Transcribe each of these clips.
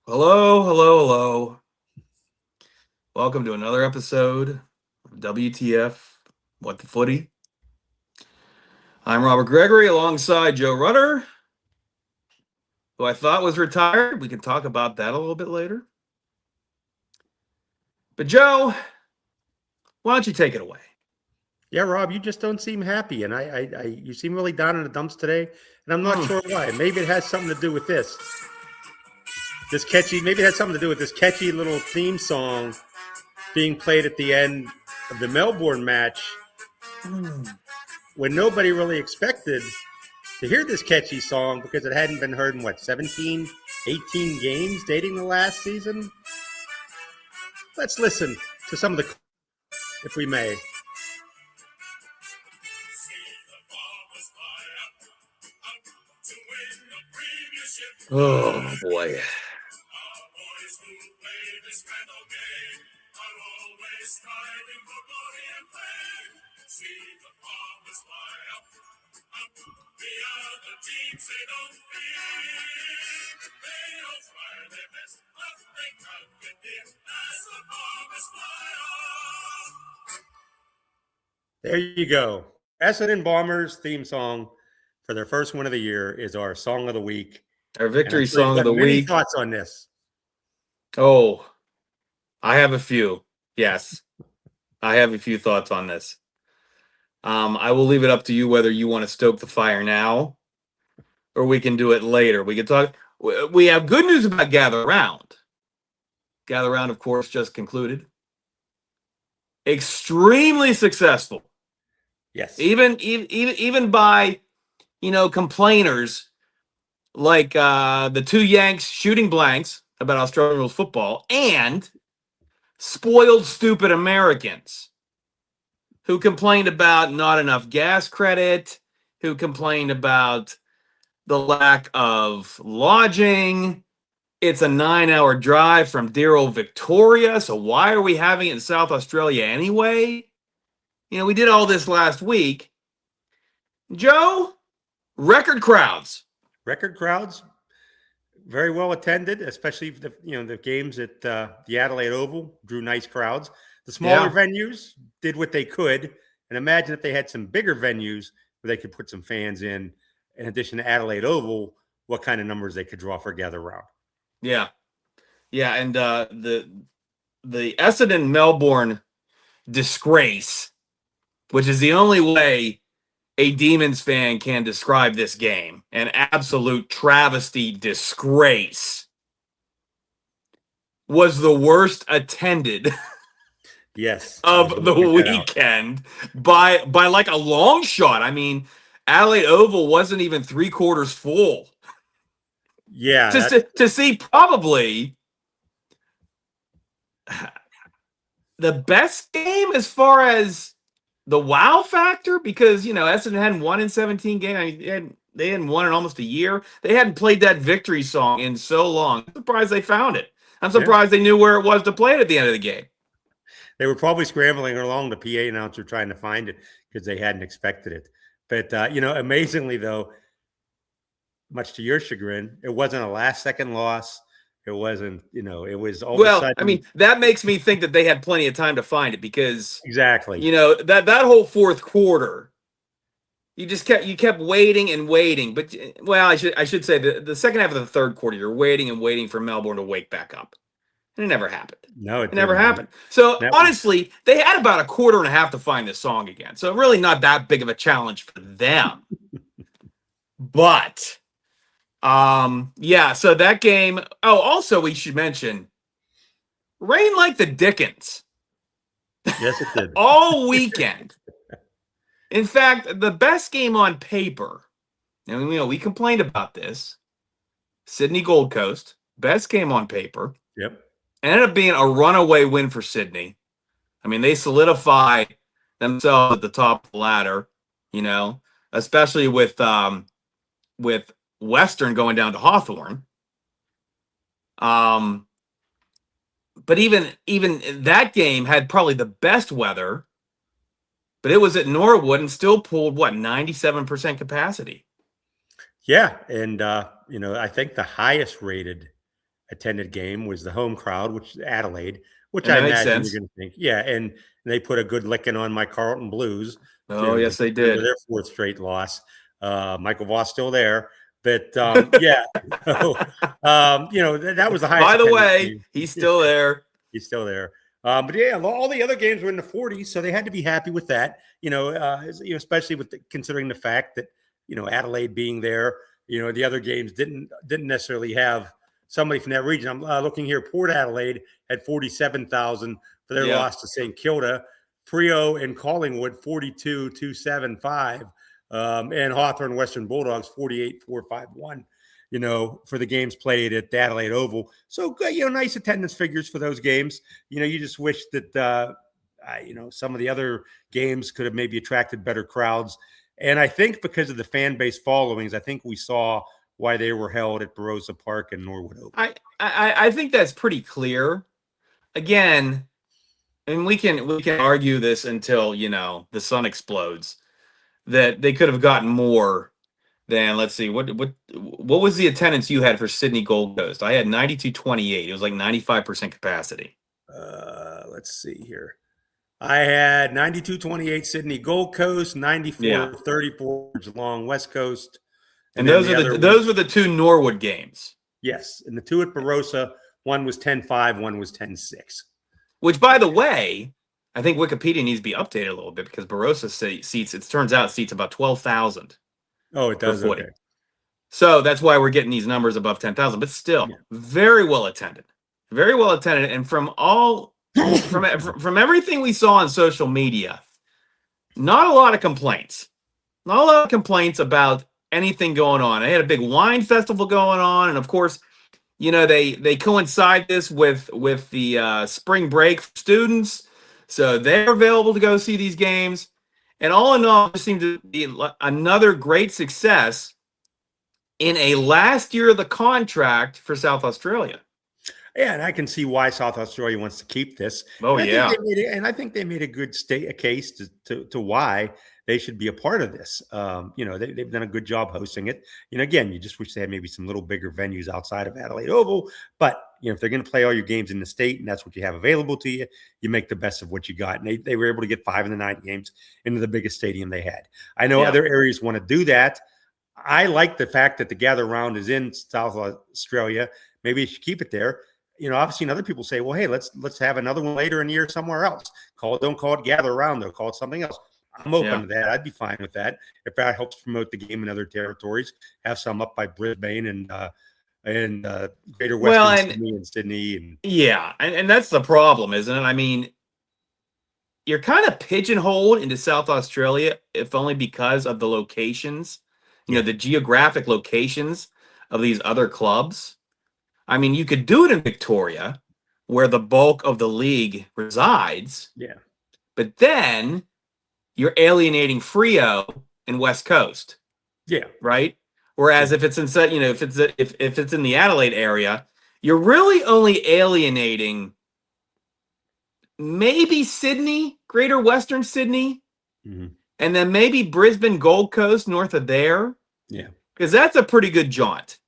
Hello, hello, hello. Welcome to another episode of WTF, What the Footy. I'm Robert Gregory alongside Joe Rutter, who I thought was retired. We can talk about that a little bit later. But Joe, why don't you take it away? Yeah, Rob, you just don't seem happy, and you seem really down in the dumps today, and I'm not sure why. Maybe it has something to do with this catchy. Maybe it has something to do with this catchy little theme song being played at the end of the Melbourne match, when nobody really expected to hear this catchy song because it hadn't been heard in 17, 18 games dating the last season. Let's listen to some of the, if we may. Oh, boy. There you go. Essendon Bombers theme song for their first win of the year is our song of the week. Our victory I'm sure song you've of got the many week. thoughts on this? Oh, I have a few. Yes, I have a few thoughts on this. I will leave it up to you whether you want to stoke the fire now or we can do it later. We can talk. We have good news about Gather Round. Gather Round, of course, just concluded. Extremely successful. Yes. Even by, complainers like the two Yanks shooting blanks about Australian rules football and spoiled, stupid Americans who complained about not enough gas credit, who complained about the lack of lodging. It's a 9-hour drive from dear old Victoria, so why are we having it in South Australia anyway? We did all this last week. Joe, record crowds. Record crowds, very well attended, especially the games at the Adelaide Oval drew nice crowds. The smaller venues did what they could, and imagine if they had some bigger venues where they could put some fans in addition to Adelaide Oval, what kind of numbers they could draw for Gather Round. Yeah, and the Essendon Melbourne disgrace, which is the only way a Demons fan can describe this game, an absolute travesty disgrace, was the worst attended yes of the weekend by like a long shot. I mean, Adelaide Oval wasn't even 3/4 full. Yeah, to see probably the best game as far as the wow factor, because Essendon hadn't won in 17 games. I mean, they hadn't won in almost a year. They hadn't played that victory song in so long. I'm surprised they found it. I'm surprised they knew where it was to play it at the end of the game. They were probably scrambling along the PA announcer trying to find it because they hadn't expected it. But amazingly though, much to your chagrin, it wasn't a last-second loss. It wasn't, it was all of a sudden. I mean, that makes me think that they had plenty of time to find it because exactly, that whole fourth quarter, you kept waiting and waiting. But I should say the second half of the third quarter, you're waiting and waiting for Melbourne to wake back up, and it never happened. No, it never happened. So honestly, they had about a quarter and a half to find this song again. So really not that big of a challenge for them. But so that game. Oh, also we should mention rain like the dickens. Yes, it did. All weekend. In fact, the best game on paper, and we complained about this, Sydney Gold Coast, best game on paper. Yep. Ended up being a runaway win for Sydney. I mean, they solidify themselves at the top of the ladder, especially with Western going down to Hawthorn. But even that game had probably the best weather, but it was at Norwood and still pulled 97% capacity. Yeah, and I think the highest rated attended game was the home crowd, which is Adelaide, which And I that makes imagine sense. you're going to think, yeah. And they put a good licking on my Carlton Blues Oh, to yes, they remember did. their fourth straight loss. Michael Voss still there, but yeah. So, that was the highest By the attendance way, game. he's still there. He's still there. But yeah, all the other games were in the 40s, so they had to be happy with that. Especially considering the fact that Adelaide being there, the other games didn't necessarily have somebody from that region. I'm looking here. Port Adelaide had 47,000 for their Yeah. loss to St. Kilda. Frio and Collingwood 42,275, and Hawthorn Western Bulldogs 48,451. For the games played at the Adelaide Oval. So, nice attendance figures for those games. You just wish that, some of the other games could have maybe attracted better crowds. And I think because of the fan base followings, I think we saw why they were held at Barossa Park and Norwood Oval. I think that's pretty clear. Again, and we can argue this until, the sun explodes, that they could have gotten more than, let's see, what was the attendance you had for Sydney Gold Coast? I had 92,28. It was like 95% capacity. Let's see here. I had 92,28 Sydney Gold Coast, 94,34 Geelong West Coast. And those were the two Norwood games. Yes, and the two at Barossa, one was 10-5, one was 10-6. Which, by the way, I think Wikipedia needs to be updated a little bit, because Barossa seats, it turns out, seats about 12,000. Oh, it does. Okay. So that's why we're getting these numbers above 10,000. But still, very well attended, and from everything we saw on social media, not a lot of complaints. Not a lot of complaints about anything going on. I had a big wine festival going on, and of course, they coincide this with the spring break for students, so they're available to go see these games. And all in all, it seemed to be another great success in a last year of the contract for South Australia. Yeah, and I can see why South Australia wants to keep this. Oh, yeah. I think they made a good case to why they should be a part of this. They've done a good job hosting it. Again, you just wish they had maybe some little bigger venues outside of Adelaide Oval. But, if they're going to play all your games in the state and that's what you have available to you, you make the best of what you got. And they were able to get 5 of the 9 games into the biggest stadium they had. I know other areas want to do that. I like the fact that the gather round is in South Australia. Maybe you should keep it there. I've seen other people say, well, hey, let's have another one later in the year somewhere else. Don't call it gather around, though. Call it something else. I'm open to that. I'd be fine with that. If that helps promote the game in other territories, have some up by Brisbane and Greater Western Sydney and Sydney. And that's the problem, isn't it? I mean, you're kind of pigeonholed into South Australia, if only because of the locations, the geographic locations of these other clubs. I mean, you could do it in Victoria, where the bulk of the league resides. Yeah. But then you're alienating Freo and West Coast. Yeah. Right? Whereas if it's in if it's in the Adelaide area, you're really only alienating maybe Sydney, Greater Western Sydney, and then maybe Brisbane, Gold Coast, north of there. Yeah. Because that's a pretty good jaunt.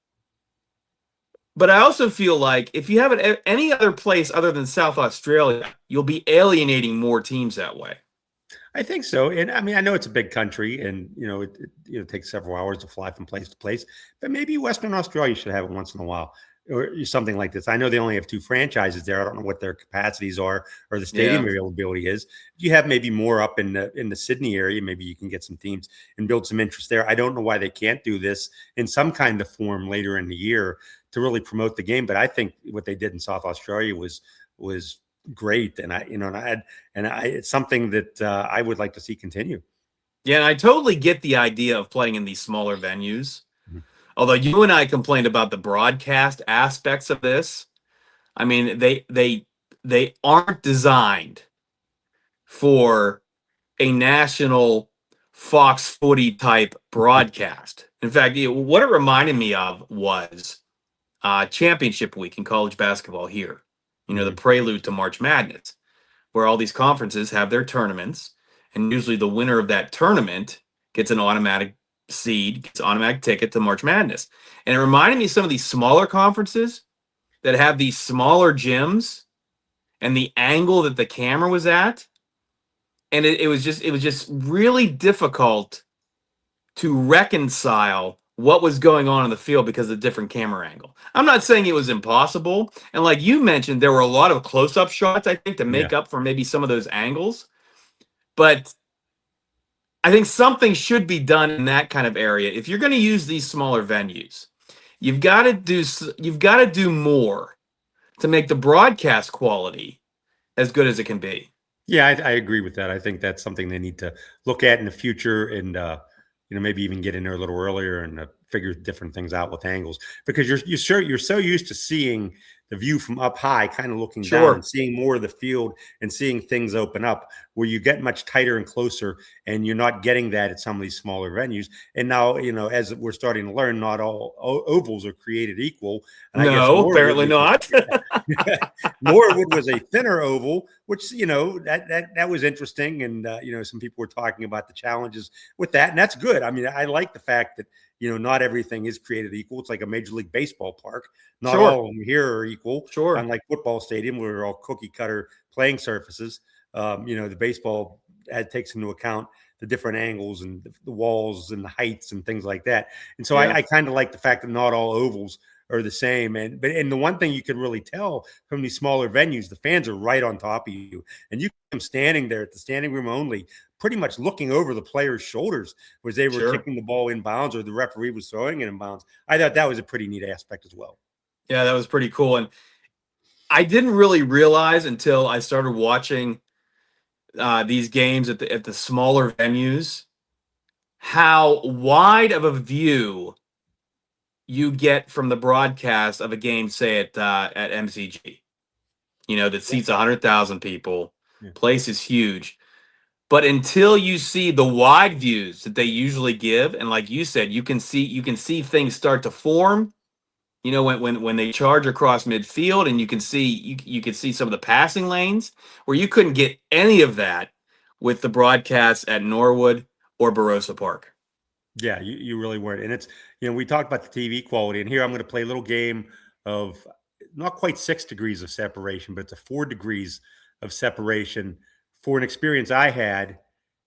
But I also feel like if you have it any other place other than South Australia, you'll be alienating more teams that way. I think so. And I mean, I know it's a big country and, it takes several hours to fly from place to place, but maybe Western Australia should have it once in a while or something like this. I know they only have 2 franchises there. I don't know what their capacities are or the stadium availability is. You have maybe more up in the Sydney area. Maybe you can get some teams and build some interest there. I don't know why they can't do this in some kind of form later in the year to really promote the game. But I think what they did in South Australia was great, and it's something that I would like to see continue. Yeah, and I totally get the idea of playing in these smaller venues. Although you and I complained about the broadcast aspects of this. I mean, they aren't designed for a national Fox Footy type broadcast. In fact, what it reminded me of was championship week in college basketball here. The prelude to March Madness, where all these conferences have their tournaments, and usually the winner of that tournament gets an automatic seed, gets an automatic ticket to March Madness. And it reminded me of some of these smaller conferences that have these smaller gyms and the angle that the camera was at, and it was just really difficult to reconcile what was going on in the field because of the different camera angle. I'm not saying it was impossible, and like you mentioned, there were a lot of close-up shots, I think, to make up for maybe some of those angles, but I think something should be done in that kind of area. If you're going to use these smaller venues, you've got to do more to make the broadcast quality as good as it can be. Yeah, I agree with that. I think that's something they need to look at in the future, and maybe even get in there a little earlier and figure different things out with angles, because you're so used to seeing the view from up high, kind of looking down and seeing more of the field and seeing things open up, where you get much tighter and closer, and you're not getting that at some of these smaller venues. And now, as we're starting to learn, not all ovals are created equal. And I guess apparently not. Norwood was a thinner oval, which that was interesting, and some people were talking about the challenges with that, and that's good. I mean, I like the fact that not everything is created equal. It's like a Major League Baseball park. Not all of them here are equal. Unlike football stadium, where they're all cookie cutter playing surfaces. The baseball takes into account the different angles and the walls and the heights and things like that. And so I kind of like the fact that not all ovals are the same. And the one thing you can really tell from these smaller venues, the fans are right on top of you, and you can standing there at the standing room only, pretty much looking over the players' shoulders as they were kicking the ball in bounds or the referee was throwing it in bounds. I thought that was a pretty neat aspect as well. Yeah, that was pretty cool. And I didn't really realize until I started watching these games at the smaller venues how wide of a view you get from the broadcast of a game, say at MCG, that seats 100,000 people. Place is huge. But until you see the wide views that they usually give, and like you said, you can see things start to form. When they charge across midfield, and you can see some of the passing lanes where you couldn't get any of that with the broadcasts at Norwood or Barossa Park. Yeah, you really weren't. And it's, we talked about the TV quality, and here I'm going to play a little game of not quite 6 degrees of separation, but it's a 4 degrees of separation for an experience I had.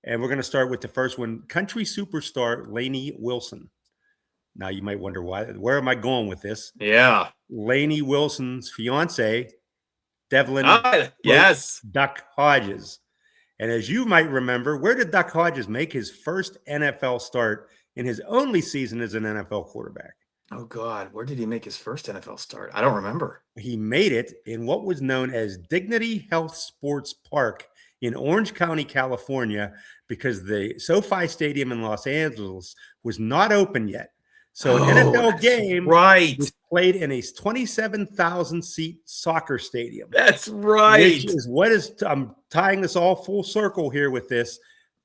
And we're going to start with the first one. Country superstar Lainey Wilson. Now you might wonder where am I going with this? Yeah. Lainey Wilson's fiance, Devlin yes. Duck Hodges. And as you might remember, where did Duck Hodges make his first NFL start in his only season as an NFL quarterback? Oh, God. Where did he make his first NFL start? I don't remember. He made it in what was known as Dignity Health Sports Park in Orange County, California, because the SoFi Stadium in Los Angeles was not open yet. So an NFL game was played in a 27,000-seat soccer stadium. That's right. Which is I'm tying this all full circle here with this.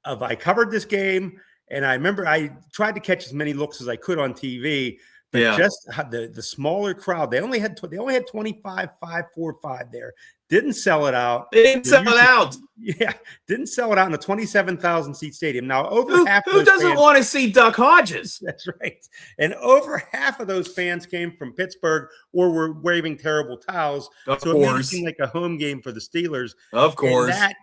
I covered this game, and I remember I tried to catch as many looks as I could on TV, but just the smaller crowd. They only had 25,545 there. Didn't sell it out. They didn't sell it out. Yeah, didn't sell it out in a 27,000-seat stadium. Now, over half of who doesn't want to see Duck Hodges? That's right. And over half of those fans came from Pittsburgh or were waving terrible towels. Of course. It made it seem like a home game for the Steelers. Of course. And that,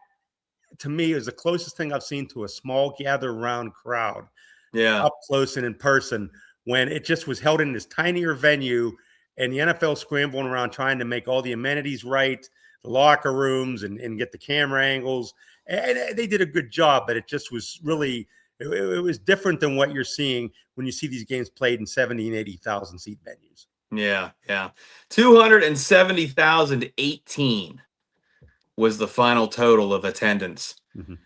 to me, is the closest thing I've seen to a small gather-around crowd. Yeah. Up close and in person, when it just was held in this tinier venue, and the NFL scrambling around trying to make all the amenities right, the locker rooms, and get the camera angles. And they did a good job, but it just was really, it was different than what you're seeing when you see these games played in 70 and 80,000 seat venues. Yeah. 270,018 was the final total of attendance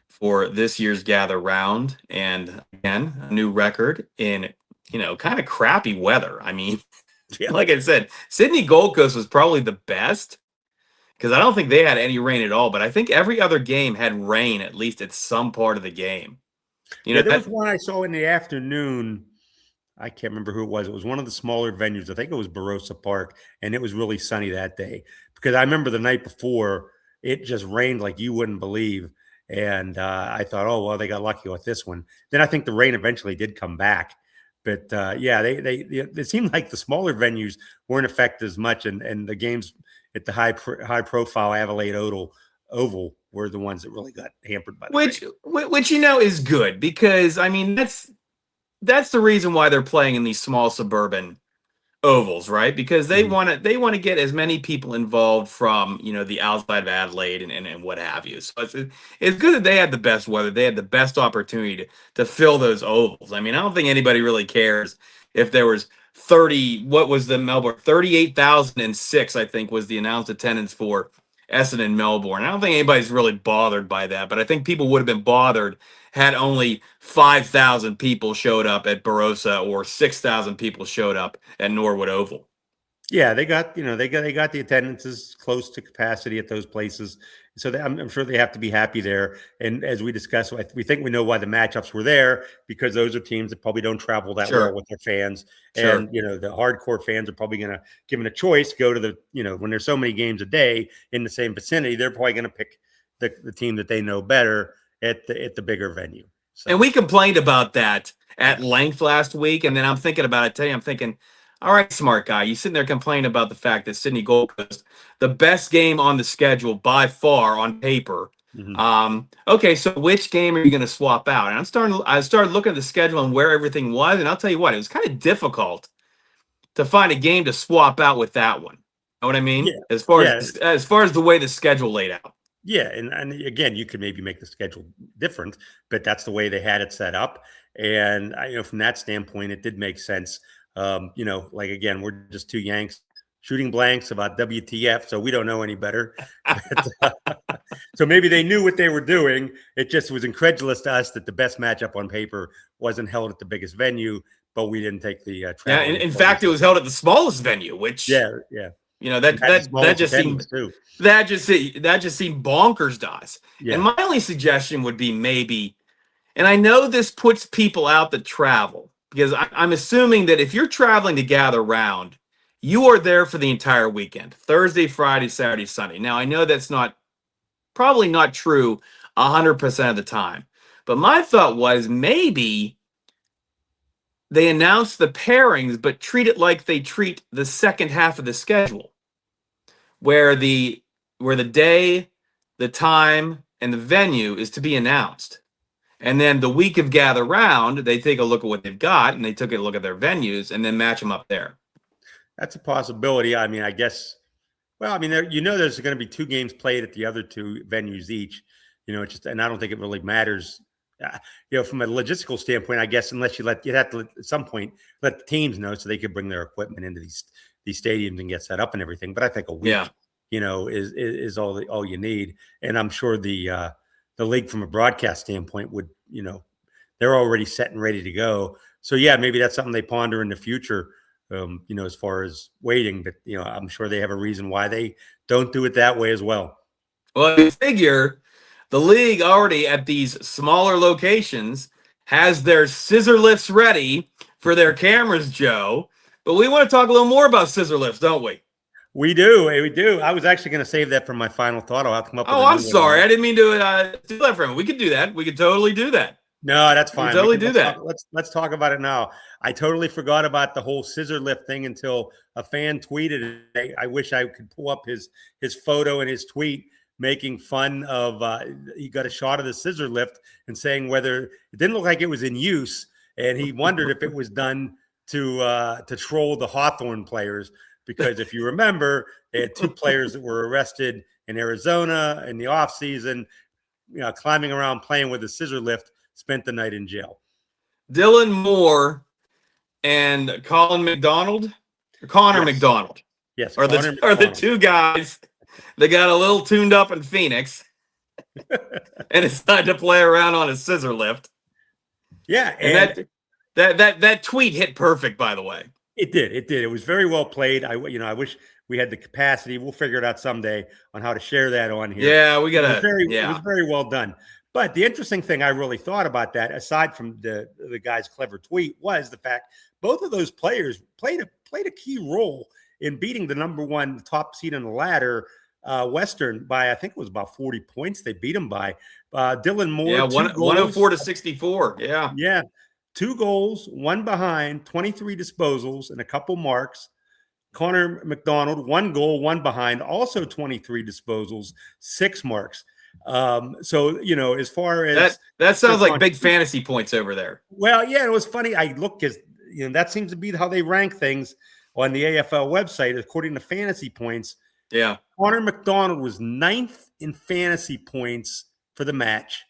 for this year's Gather Round. And again, a new record in, kind of crappy weather. I mean, like I said, Sydney Gold Coast was probably the best, because I don't think they had any rain at all, but I think every other game had rain at least at some part of the game. There was one I saw in the afternoon. I can't remember who it was. It was one of the smaller venues. I think it was Barossa Park, and it was really sunny that day, because I remember the night before it just rained like you wouldn't believe. And I thought, oh, well, they got lucky with this one. Then I think the rain eventually did come back. But yeah, it seemed like the smaller venues weren't affected as much, and the games at the high profile Adelaide Oval were the ones that really got hampered by the rain. Which is good, because I mean that's the reason why they're playing in these small suburban ovals, right? Because they want to get as many people involved from the outside of Adelaide and what have you. So it's good that they had the best weather. They had the best opportunity to fill those ovals. I mean, I don't think anybody really cares if there was 30. What was the Melbourne? 38,006, I think, was the announced attendance for Essendon and Melbourne. I don't think anybody's really bothered by that, but I think people would have been bothered had only 5,000 people showed up at Barossa or 6,000 people showed up at Norwood Oval. Yeah, they got the attendances close to capacity at those places, so I'm sure they have to be happy there. And as we discussed, we think we know why the matchups were there, because those are teams that probably don't travel that well with their fans, and the hardcore fans are probably going to, given a choice, go to the when there's so many games a day in the same vicinity, they're probably going to pick the team that they know better at the bigger venue. So. And we complained about that at length last week, and then I'm thinking about it today. I'm thinking, all right, smart guy, you sitting there complaining about the fact that Sydney Gold Coast, the best game on the schedule by far on paper. Okay, so which game are you going to swap out? And I started looking at the schedule and where everything was, and I'll tell you what, it was kind of difficult to find a game to swap out with that one. Know what I mean? Yeah. As far as the way the schedule laid out. Yeah, and again, you could maybe make the schedule different, but that's the way they had it set up. And from that standpoint, it did make sense. Like, again, we're just two Yanks shooting blanks about WTF, so we don't know any better. So maybe they knew what they were doing. It just was incredulous to us that the best matchup on paper wasn't held at the biggest venue, but we didn't take the travel. Yeah, in fact, it was held at the smallest venue, which that just seemed bonkers to us. Yeah. And my only suggestion would be maybe, and I know this puts people out that travel, because I'm assuming that if you're traveling to gather round, you are there for the entire weekend, Thursday, Friday, Saturday, Sunday. Now, I know that's probably not true 100% of the time, but my thought was maybe they announce the pairings, but treat it like they treat the second half of the schedule, where the day, the time, and the venue is to be announced. And then the week of gather round, they take a look at what they've got, and they took a look at their venues, and then match them up there. That's a possibility. I mean, I guess. Well, I mean, there's going to be two games played at the other two venues each. And I don't think it really matters. From a logistical standpoint, I guess, unless you'd have to at some point let the teams know so they could bring their equipment into these stadiums and get set up and everything. But I think a week, is all you need. And I'm sure the league, from a broadcast standpoint, would, they're already set and ready to go. So yeah, maybe that's something they ponder in the future. As far as waiting, but I'm sure they have a reason why they don't do it that way as well. Well, I figure the league already at these smaller locations has their scissor lifts ready for their cameras, Joe. But we want to talk a little more about scissor lifts, don't we? We do. I was actually going to save that for my final thought. I'll have to come up with I'm sorry. I didn't mean to do that for him. We could do that. We could totally do that. No, that's fine. We do that. Let's talk about it now. I totally forgot about the whole scissor lift thing until a fan tweeted it. I wish I could pull up his photo and his tweet making fun of. He got a shot of the scissor lift and saying whether it didn't look like it was in use, and he wondered if it was done to troll the Hawthorn players, because if you remember, they had two players that were arrested in Arizona in the offseason, climbing around playing with a scissor lift. Spent the night in jail. Dylan Moore and Connor McDonald. Yes, are the two guys that got a little tuned up in Phoenix and decided to play around on a scissor lift. Yeah, and that tweet hit perfect, by the way. It did. It was very well played. I wish we had the capacity. We'll figure it out someday on how to share that on here. Yeah, we gotta. It was very well done. But the interesting thing I really thought about that, aside from the guy's clever tweet, was the fact both of those players played a key role in beating the number one top seed on the ladder, Western, by, I think it was about 40 points. They beat them by Dylan Moore. Yeah, 104 to 64. Yeah. Yeah. 2 goals, 1 behind, 23 disposals, and a couple marks. Connor McDonald, 1 goal, 1 behind, also 23 disposals, 6 marks. So, as far as that sounds like big fantasy points over there. Well, yeah, it was funny. I looked because that seems to be how they rank things on the AFL website according to fantasy points. Yeah, Connor McDonald was 9th in fantasy points for the match.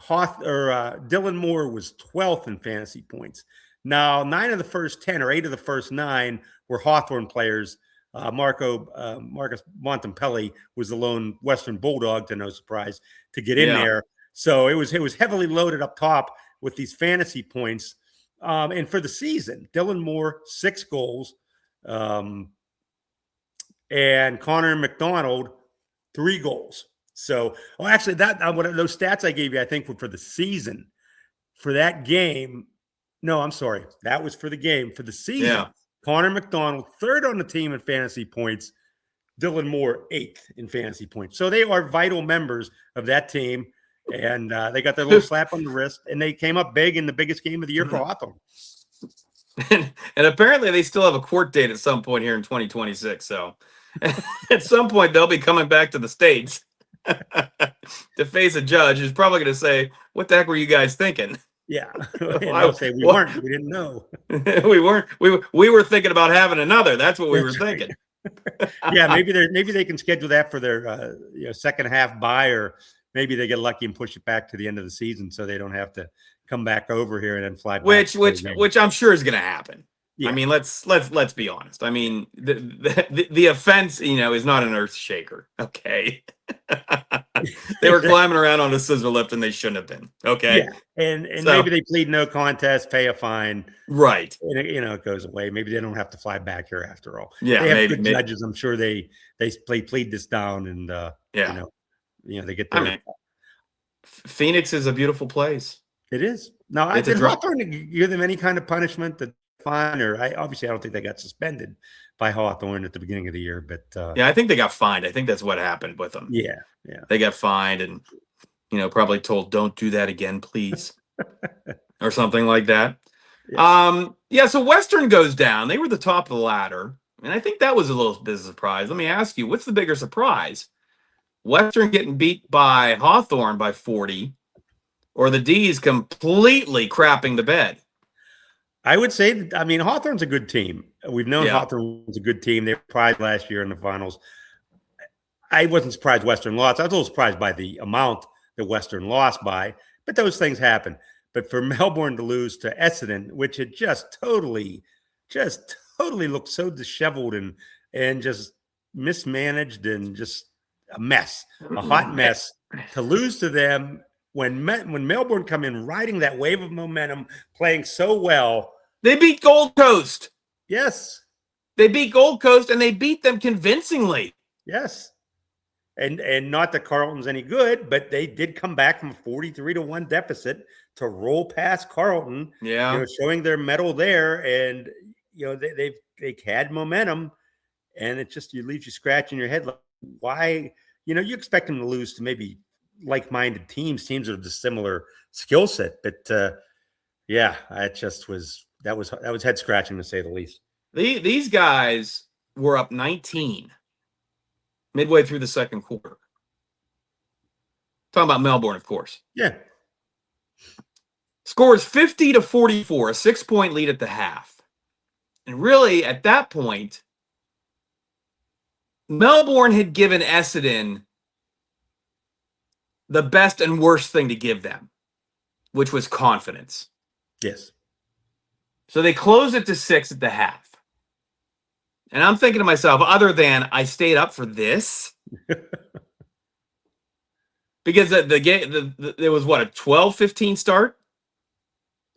Dylan Moore was 12th in fantasy points. Now, 9 of the first 10 or 8 of the first 9 were Hawthorn players. Marcus Montempelli was the lone Western Bulldog, to no surprise, to get in there. So it was heavily loaded up top with these fantasy points. And for the season, Dylan Moore, 6 goals. And Connor McDonald, 3 goals. So, actually, those stats I gave you, I think, were for the season. For that game, no, I'm sorry. That was for the game. For the season, Connor McDonald, 3rd on the team in fantasy points. Dylan Moore, 8th in fantasy points. So they are vital members of that team. And they got their little slap on the wrist. And they came up big in the biggest game of the year for Hawthorn. And apparently they still have a court date at some point here in 2026. So at some point they'll be coming back to the States to face a judge who's probably going to say, "What the heck were you guys thinking?" Yeah, I'll say we weren't. We didn't know. we weren't. We were thinking about having another. That's what we were thinking. Yeah, maybe they can schedule that for their second half bye, or maybe they get lucky and push it back to the end of the season so they don't have to come back over here and then fly back. Which I'm sure is going to happen. Yeah. I mean, let's be honest. I mean, the offense, is not an earth shaker. Okay. They were climbing around on a scissor lift and they shouldn't have been. Okay. Yeah. And so, maybe they plead no contest, pay a fine. Right. And it goes away. Maybe they don't have to fly back here after all. Yeah. They have good judges. I'm sure they plead this down and they get their Phoenix is a beautiful place. It is. Now, did Hawthorn give them any kind of punishment, that fine, or I don't think they got suspended by Hawthorn at the beginning of the year, but I think they got fined. I think that's what happened with them. Yeah. They got fined and probably told, "Don't do that again, please," or something like that. Yes. So Western goes down. They were the top of the ladder, and I think that was a little bit of a surprise. Let me ask you, what's the bigger surprise? Western getting beat by Hawthorn by 40, or the D's completely crapping the bed? I would say, Hawthorn's a good team. We've known Hawthorn was a good team. They were surprised last year in the finals. I wasn't surprised Western lost. I was a little surprised by the amount that Western lost by, but those things happen. But for Melbourne to lose to Essendon, which had just totally looked so disheveled and just mismanaged and just a mess, a hot mess, to lose to them when Melbourne come in riding that wave of momentum, playing so well. They beat Gold Coast. Yes. They beat Gold Coast, and they beat them convincingly. Yes. And not that Carlton's any good, but they did come back from a 43-1 deficit to roll past Carlton. Yeah. Showing their mettle there, and they've had momentum, and it just leaves you scratching your head like, why? You expect them to lose to maybe like-minded teams that have a similar skill set, but it just was that was head scratching, to say the least. These guys were up 19 midway through the second quarter. Talking about Melbourne, of course. Yeah. Scores 50-44, a 6-point lead at the half. And really, at that point, Melbourne had given Essendon the best and worst thing to give them, which was confidence. Yes. So they closed it to 6 at the half. And I'm thinking to myself, other than I stayed up for this, because the game, there was what, a 12-15 start?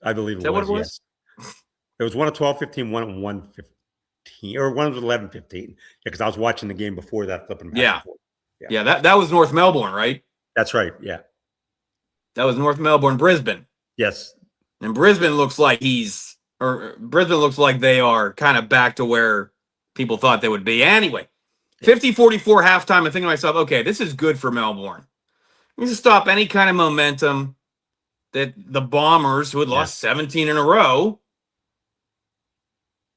I believe Is that what it was? Yes. It was one of 12-15, one of 1-15, or one was 11-15. Yeah, because I was watching the game before that, flipping back and forth. Yeah, that was North Melbourne, right? That's right. Yeah. That was North Melbourne, Brisbane. Yes. And Brisbane looks like Brisbane looks like they are kind of back to where people thought they would be. Anyway, 50-44 halftime. I'm thinking to myself, okay, this is good for Melbourne. We need to stop any kind of momentum. that the Bombers, who had lost 17 in a row,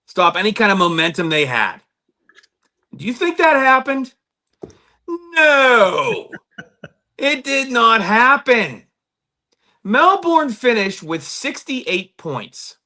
stop any kind of momentum they had. Do you think that happened? No, it did not happen. Melbourne finished with 68 points.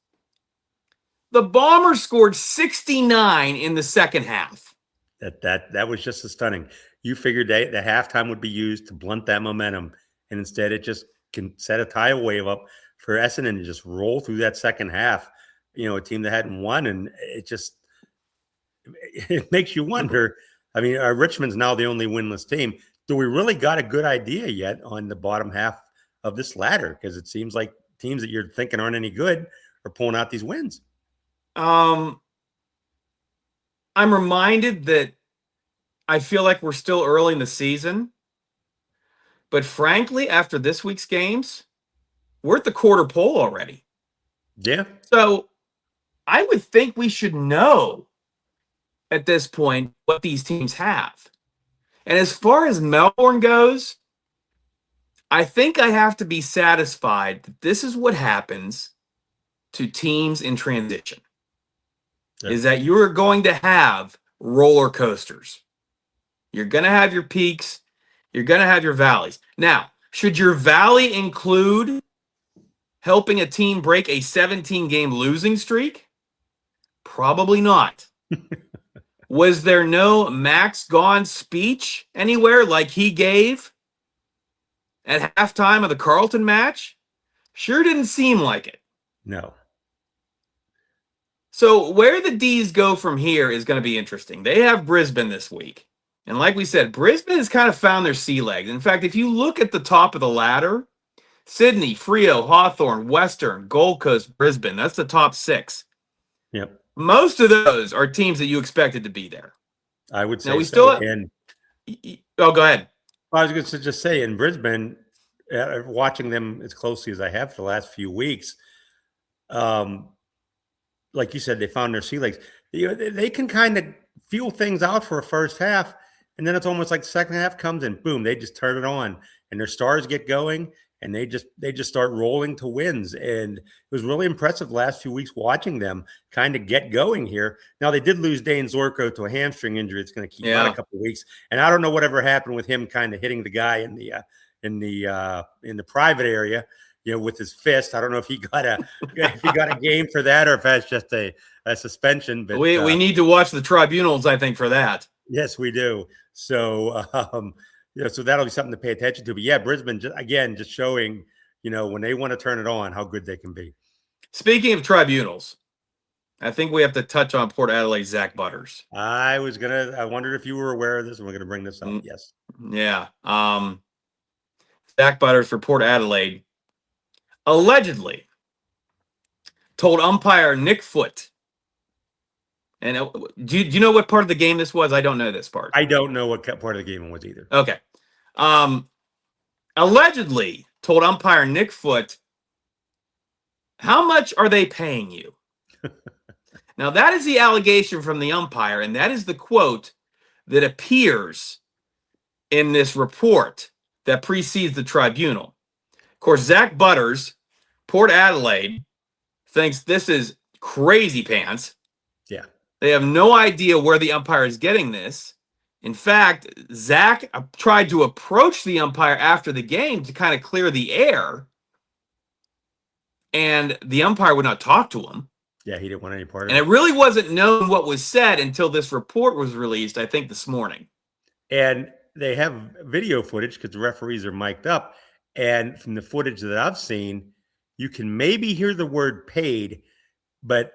The Bombers scored 69 in the second half. That was just as stunning. You figured the halftime would be used to blunt that momentum, and instead it just can set a tidal wave up for Essendon to just roll through that second half. A team that hadn't won, and it makes you wonder. I mean, Richmond's now the only winless team. Do we really got a good idea yet on the bottom half of this ladder? Because it seems like teams that you're thinking aren't any good are pulling out these wins. I'm reminded that I feel like we're still early in the season. But frankly, after this week's games, we're at the quarter pole already. Yeah. So I would think we should know at this point what these teams have. And as far as Melbourne goes, I think I have to be satisfied that this is what happens to teams in transition. Yeah. Is that you're going to have roller coasters. You're going to have your peaks. You're going to have your valleys. Now, should your valley include helping a team break a 17-game losing streak? Probably not. Was there no Max Gawn speech anywhere like he gave at halftime of the Carlton match? Sure didn't seem like it. No. So where the D's go from here is going to be interesting. They have Brisbane this week. And like we said, Brisbane has kind of found their sea legs. In fact, if you look at the top of the ladder, Sydney, Freo, Hawthorn, Western, Gold Coast, Brisbane, that's the top 6. Yep. Most of those are teams that you expected to be there. I would say now, we so. Oh, go ahead. I was going to just say in Brisbane, watching them as closely as I have for the last few weeks, like you said, they found their sea legs. They can kind of feel things out for a first half, and then it's almost like the second half comes and boom, they just turn it on, and their stars get going, and they just start rolling to wins. And it was really impressive the last few weeks watching them kind of get going here. Now they did lose Dane Zorko to a hamstring injury. It's going to keep out a couple of weeks, and I don't know whatever happened with him kind of hitting the guy in the private area, with his fist. I don't know if he got a game for that or if that's just a suspension. But we need to watch the tribunals, I think, for that. Yes, we do. So so that'll be something to pay attention to. But yeah, Brisbane just showing, when they want to turn it on, how good they can be. Speaking of tribunals, I think we have to touch on Port Adelaide's Zach Butters. I wondered if you were aware of this, and we're gonna bring this up. Yes. Yeah. Zach Butters for Port Adelaide allegedly told umpire Nick Foote. And do you know what part of the game this was? I don't know this part. I don't know what part of the game it was either. Okay. Allegedly told umpire Nick Foote, how much are they paying you? Now, that is the allegation from the umpire, and that is the quote that appears in this report that precedes the tribunal. Of course, Zach Butters, Port Adelaide, thinks this is crazy pants. Yeah. They have no idea where the umpire is getting this. In fact, Zach tried to approach the umpire after the game to kind of clear the air, and the umpire would not talk to him. Yeah, he didn't want any part of it. And it really wasn't known what was said until this report was released, I think, this morning. And they have video footage because the referees are mic'd up. And from the footage that I've seen, you can maybe hear the word paid, but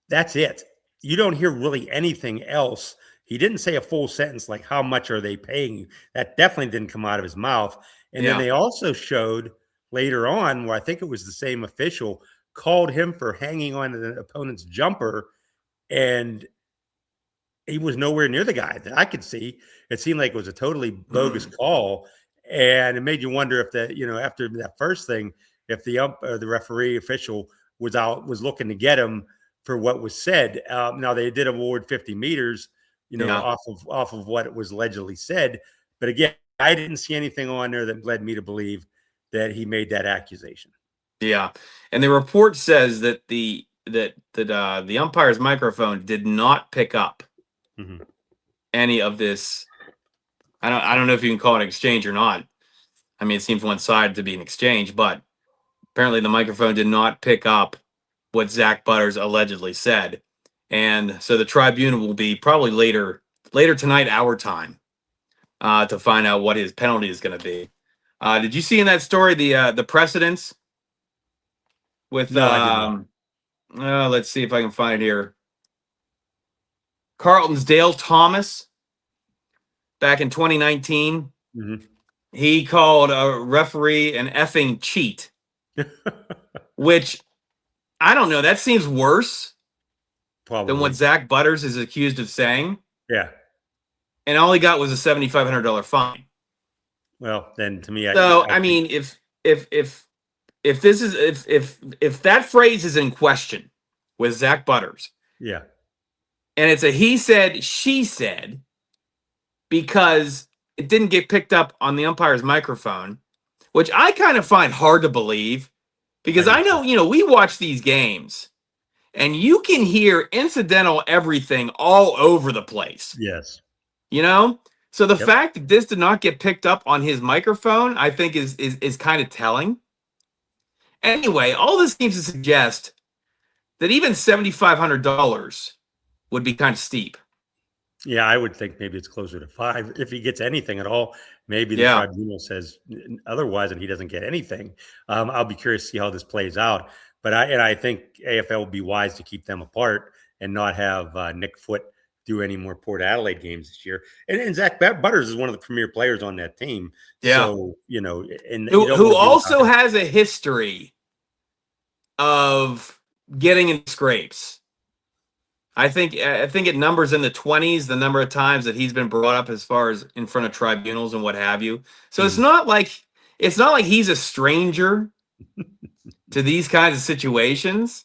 that's it. You don't hear really anything else. He didn't say a full sentence like, how much are they paying you? That definitely didn't come out of his mouth. And then they also showed later on, where I think it was the same official, called him for hanging on to the opponent's jumper, and he was nowhere near the guy that I could see. It seemed like it was a totally bogus call. And it made you wonder if after that first thing, if the referee official was looking to get him for what was said. Now they did award 50 meters, off of what it was allegedly said. But again, I didn't see anything on there that led me to believe, that he made that accusation. Yeah, and the report says that the umpire's microphone did not pick up any of this. I don't know if you can call it an exchange or not. I mean, it seems one-sided to be an exchange, but apparently the microphone did not pick up what Zach Butters allegedly said. And so the tribunal will be probably later tonight, our time, to find out what his penalty is going to be. Did you see in that story the precedents with No, I did not. let's see if I can find it here. Carlton's Dale Thomas back in 2019. He called a referee an effing cheat, which I don't know. That seems worse than what Zach Butters is accused of saying. Yeah. And all he got was a $7,500 fine. Well, then to me, I mean, if that phrase is in question with Zach Butters, yeah, and it's a he said, she said, because it didn't get picked up on the umpire's microphone, which I kind of find hard to believe, because I know, we watch these games and you can hear incidental everything all over the place. Yes. So the fact that this did not get picked up on his microphone, I think is kind of telling. Anyway, all this seems to suggest that even $7,500 would be kind of steep. Yeah, I would think maybe it's closer to $5 if he gets anything at all. Maybe the tribunal says otherwise and he doesn't get anything. I'll be curious to see how this plays out. But I think AFL would be wise to keep them apart and not have Nick Foote do any more Port Adelaide games this year. And Zach Butters is one of the premier players on that team. Yeah. So, and who also has a history of getting in scrapes. I think it numbers in the 20s, the number of times that he's been brought up as far as in front of tribunals and what have you. So it's not like he's a stranger to these kinds of situations,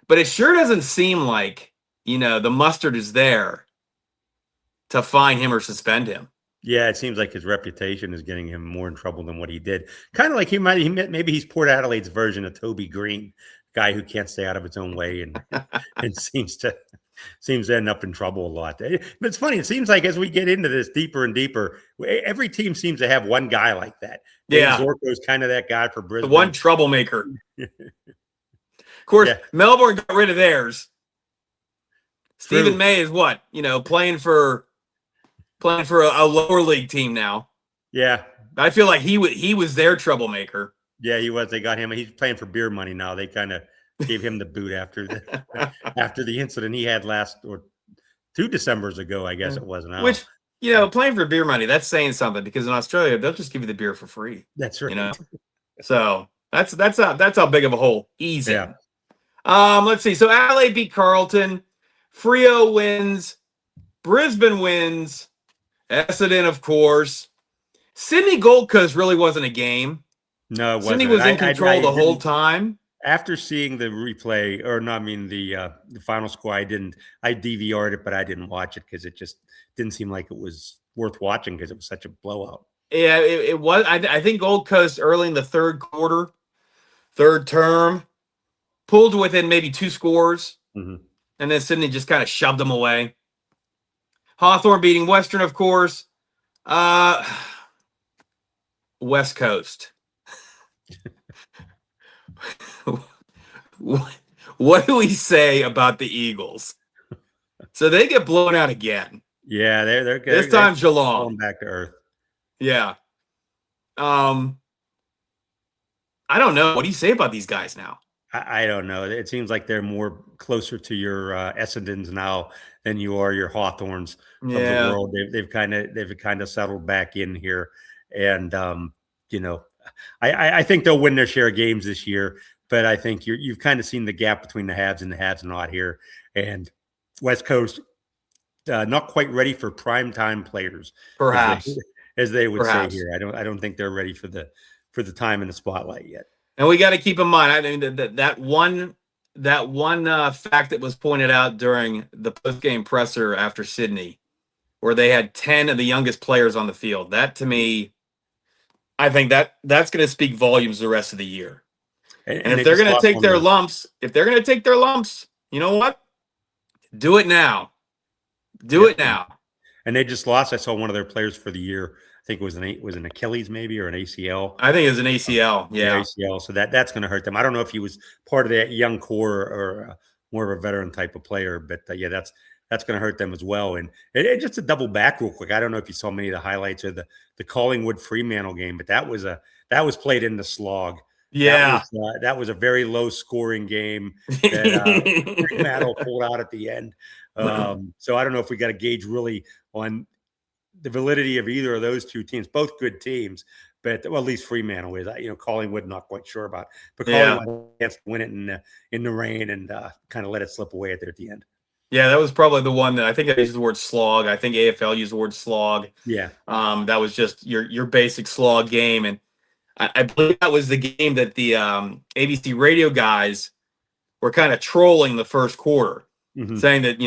but it sure doesn't seem like, the mustard is there to fine him or suspend him. Yeah, it seems like his reputation is getting him more in trouble than what he did. Kind of like maybe he's Port Adelaide's version of Toby Green, guy who can't stay out of its own way and seems to end up in trouble a lot. But it's funny. It seems like as we get into this deeper and deeper, every team seems to have one guy like that. Yeah, Zorko's kind of that guy for Brisbane. The one troublemaker. Of course, Melbourne got rid of theirs. Stephen May is what, playing for a lower league team now. Yeah, I feel like he was their troublemaker. Yeah, he was. They got him. He's playing for beer money now. They kind of gave him the boot after the incident he had last or 2 Decembers ago, I guess it was now. Which playing for beer money, that's saying something, because in Australia they'll just give you the beer for free. That's right. So that's how big of a hole he's in. Yeah. Let's see. So Adelaide beat Carlton. Freo wins. Brisbane wins. Essendon, of course. Sydney Gold Coast really wasn't a game. No, it wasn't. Sydney was in control the whole time. After seeing the replay, the final score, I DVR'd it, but I didn't watch it because it just didn't seem like it was worth watching because it was such a blowout. Yeah, it was. I think Gold Coast early in the third quarter, third term, pulled within maybe 2 scores, and then Sydney just kind of shoved them away. Hawthorn beating Western, of course. West Coast. What do we say about the Eagles? So they get blown out again. Yeah, they're good. This time Geelong. Going back to earth. Yeah. I don't know. What do you say about these guys now? I don't know. It seems like they're more closer to your Essendons now than you are your Hawthorns of the world. They've kind of settled back in here, and I think they'll win their share of games this year. But I think you've kind of seen the gap between the haves and the have-not here, and West Coast not quite ready for primetime players, perhaps, as they would say here. I don't think they're ready for the time in the spotlight yet. And we got to keep in mind, I mean, that one fact that was pointed out during the post-game presser after Sydney, where they had 10 of the youngest players on the field. That, to me, I think that's going to speak volumes the rest of the year. And if they they're just going to lost take one of their lumps, you know what? Do it now. Do it now. And they just lost. I saw one of their players for the year. I think it was an Achilles maybe or an ACL. I think it's an ACL. Yeah. ACL. So that's going to hurt them. I don't know if he was part of that young core or more of a veteran type of player, but yeah, that's going to hurt them as well. And just to double back real quick, I don't know if you saw many of the highlights of the Collingwood Fremantle game, but that was played in the slog. Yeah. That was a very low scoring game that Fremantle pulled out at the end. So I don't know if we got to gauge really on the validity of either of those two teams, both good teams, but well, at least Fremantle is. Collingwood not quite sure about, but Collingwood has to win it in the rain and kind of let it slip away at the end. Yeah, that was probably the one that I think I used the word slog. I think AFL used the word slog. Yeah. That was just your basic slog game, and I believe that was the game that the ABC radio guys were kind of trolling the first quarter, saying that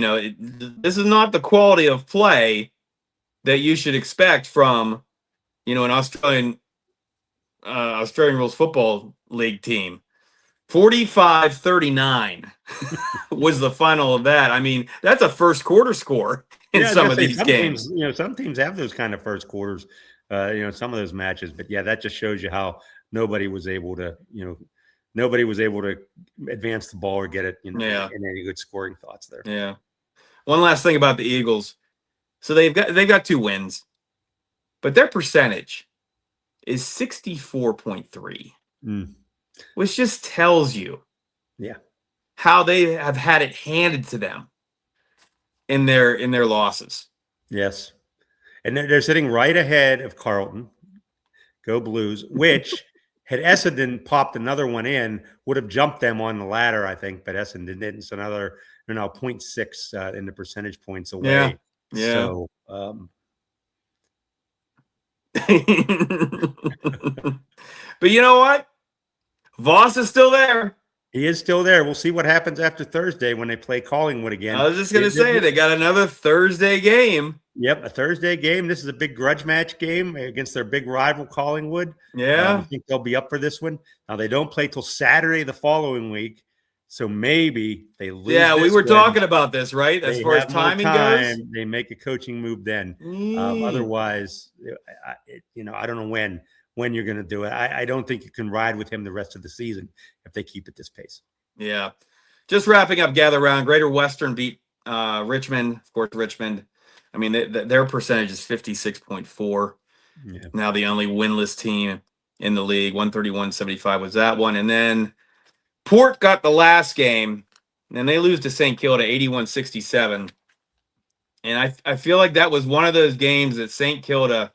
this is not the quality of play that you should expect from an Australian Rules Football League team. 45-39 was the final of that. I mean, that's a first quarter score in some of these games. Some teams have those kind of first quarters, some of those matches. But yeah, that just shows you how nobody was able to advance the ball or get it in any good scoring thoughts there. Yeah. One last thing about the Eagles. So they've got 2 wins, but their percentage is 64.3. Which just tells you how they have had it handed to them in their losses. Yes. And they're sitting right ahead of Carlton. Go Blues, which had Essendon popped another one in, would have jumped them on the ladder, I think, but Essendon didn't. So they're now 0.6 in the percentage points away. Yeah. So but you know what? Voss is still there. He is still there. We'll see what happens after Thursday when they play Collingwood again. I was just going to say, they got another Thursday game. Yep, a Thursday game. This is a big grudge match game against their big rival Collingwood. Yeah. I think they'll be up for this one. Now, they don't play till Saturday the following week, so maybe they lose. Yeah, we were talking about this, right? As far as timing goes. They make a coaching move then. Otherwise, I don't know when you're going to do it. I don't think you can ride with him the rest of the season if they keep at this pace. Yeah. Just wrapping up, gather round. Greater Western beat Richmond. Of course, Richmond. I mean, their percentage is 56.4. Yeah. Now the only winless team in the league. 131-75 was that one. And then Port got the last game, and they lose to St. Kilda 81-67. And I feel like that was one of those games that St. Kilda,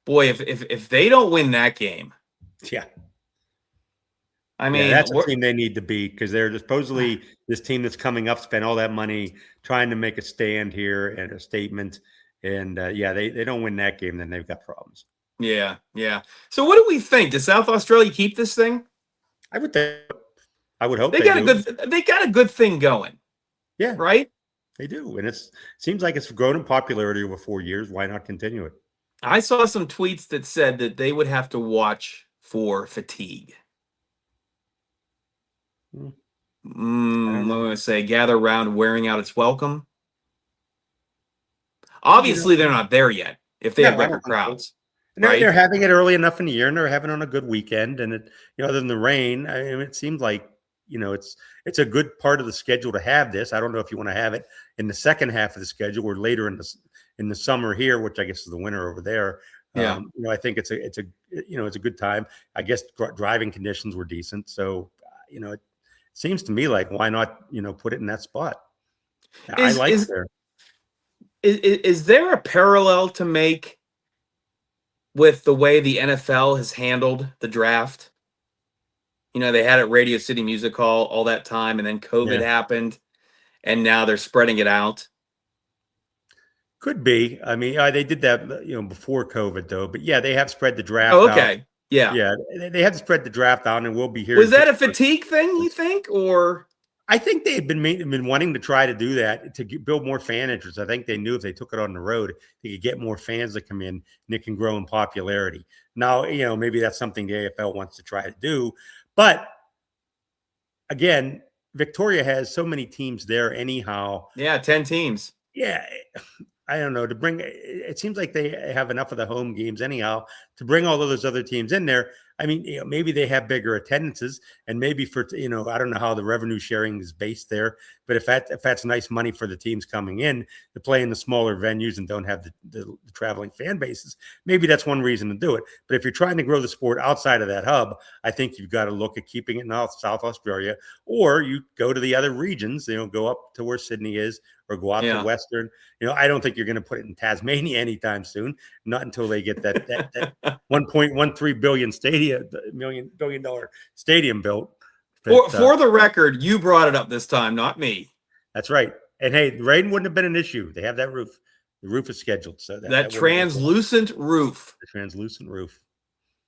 boy, if they don't win that game. Yeah. I mean, that's a team they need to beat because they're supposedly this team that's coming up, spent all that money trying to make a stand here and a statement. And they don't win that game, then they've got problems. Yeah, yeah. So what do we think? Does South Australia keep this thing? I would hope they got a good thing going. Yeah. Right? They do. And it seems like it's grown in popularity over 4 years. Why not continue it? I saw some tweets that said that they would have to watch for fatigue. I'm going to say gather around wearing out its welcome. Obviously, they're not there yet if they have record crowds. They're having it early enough in the year, and they're having it on a good weekend. And other than the rain, I mean, it seems like it's a good part of the schedule to have this. I don't know if you want to have it in the second half of the schedule or later in the summer here, which I guess is the winter over there. Yeah. I think it's a good time. I guess driving conditions were decent, so it seems to me like why not put it in that spot. I like it there. Is there a parallel to make with the way the NFL has handled the draft? They had it Radio City Music Hall all that time, and then COVID happened, and now they're spreading it out. Could be. I mean, they did that, before COVID, though. But yeah, they have spread the draft. Oh, okay. Out. Yeah. Yeah, they have to spread the draft out, and we'll be here. Was that a fatigue thing, you think, or? I think they had been wanting to try to do that to build more fan interest. I think they knew if they took it on the road, they could get more fans to come in and it can grow in popularity. Now, maybe that's something the AFL wants to try to do. But again, Victoria has so many teams there anyhow. Yeah, 10 teams. Yeah, I don't know, to bring it seems like they have enough of the home games anyhow to bring all of those other teams in there. I mean, maybe they have bigger attendances, and maybe for I don't know how the revenue sharing is based there, but if that's nice money for the teams coming in to play in the smaller venues and don't have the traveling fan bases, maybe that's one reason to do it. But if you're trying to grow the sport outside of that hub, I think you've got to look at keeping it in South Australia, or you go to the other regions. Go up to where Sydney is, or go out to Western. I don't think you're going to put it in Tasmania anytime soon. Not until they get that 1.13 billion dollar stadium built. But, for the record, you brought it up this time, not me. That's right. And hey, the rain wouldn't have been an issue. They have that roof. The roof is scheduled, so that translucent roof. The translucent roof.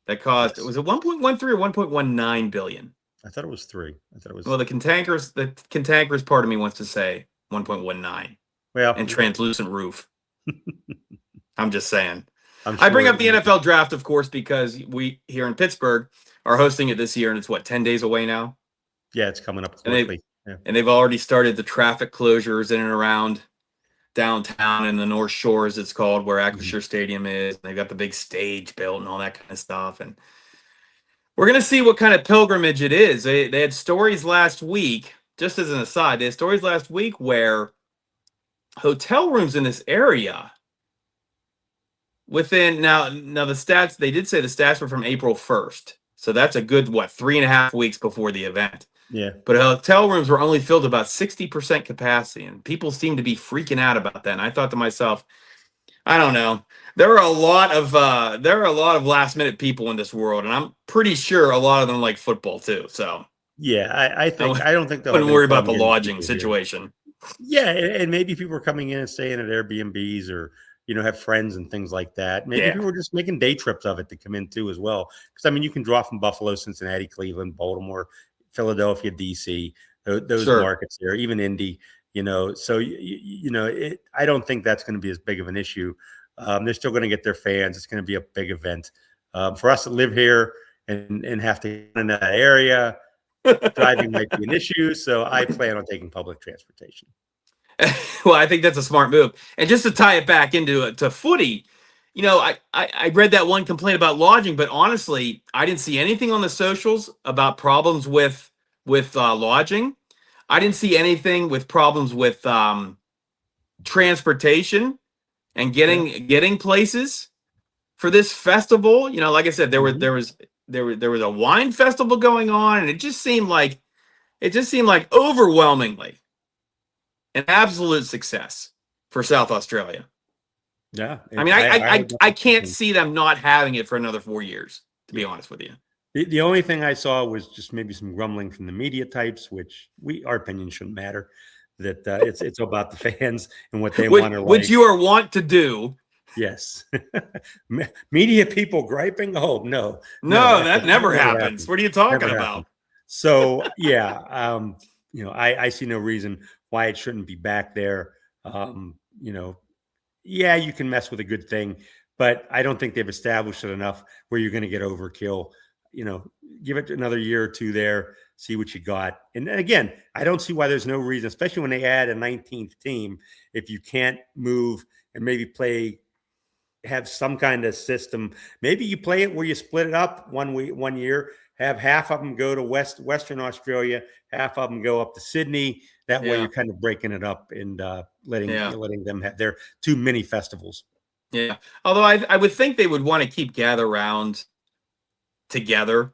That cost. Was it 1.13 or 1.19 billion? I thought it was 3. I thought it was. Well, the cantankerous part of me wants to say 1.19. Well, and translucent roof. I'm just saying. Sure I bring up the NFL draft, of course, because we here in Pittsburgh are hosting it this year, and it's 10 days away now. Yeah, it's coming up quickly. And they've already started the traffic closures in and around downtown and the North Shore, as it's called, where Acrisure Stadium is. They've got the big stage built and all that kind of stuff. And we're going to see what kind of pilgrimage it is. They had stories last week, just as an aside, they had stories last week where hotel rooms in this area within now the stats, they did say the stats were from April 1st. So that's a good, 3.5 weeks before the event. Yeah. But hotel rooms were only filled about 60% capacity, and people seem to be freaking out about that. And I thought to myself, I don't know. There are a lot of last minute people in this world, and I'm pretty sure a lot of them like football too. So yeah, I don't think they'll wouldn't worry about the lodging situation. Yeah, and maybe people are coming in and staying at Airbnbs or have friends and things like that. Maybe people are just making day trips of it to come in too as well. Because I mean, you can draw from Buffalo, Cincinnati, Cleveland, Baltimore, Philadelphia, DC, those markets there, even Indy. So I don't think that's going to be as big of an issue. They're still going to get their fans. It's going to be a big event. For us to live here and have to get in that area, driving might be an issue. So I plan on taking public transportation. Well, I think that's a smart move. And just to tie it back into footy, I read that one complaint about lodging, but honestly, I didn't see anything on the socials about problems with lodging. I didn't see anything with problems with transportation and getting places for this festival. Like I said, there was a wine festival going on, and it just seemed like overwhelmingly an absolute success for South Australia. Yeah. I mean, I can't see them not having it for another 4 years, to be honest with you. The only thing I saw was just maybe some grumbling from the media types, which our opinion shouldn't matter. That it's about the fans and what they want to like. Which you are wont to do. Yes. Media people griping? Oh, no. No, that never happens. What are you talking about? So, yeah, I see no reason why it shouldn't be back there. Yeah, you can mess with a good thing, but I don't think they've established it enough where you're going to get overkill. Give it another year or two there, see what you got. And again, I don't see why there's no reason, especially when they add a 19th team, if you can't move and maybe have some kind of system. Maybe you play it where you split it up 1 year, have half of them go to Western Australia, half of them go up to Sydney. That way you're kind of breaking it up and letting them have their 2 mini festivals. Yeah. Although I would think they would want to keep gather round together.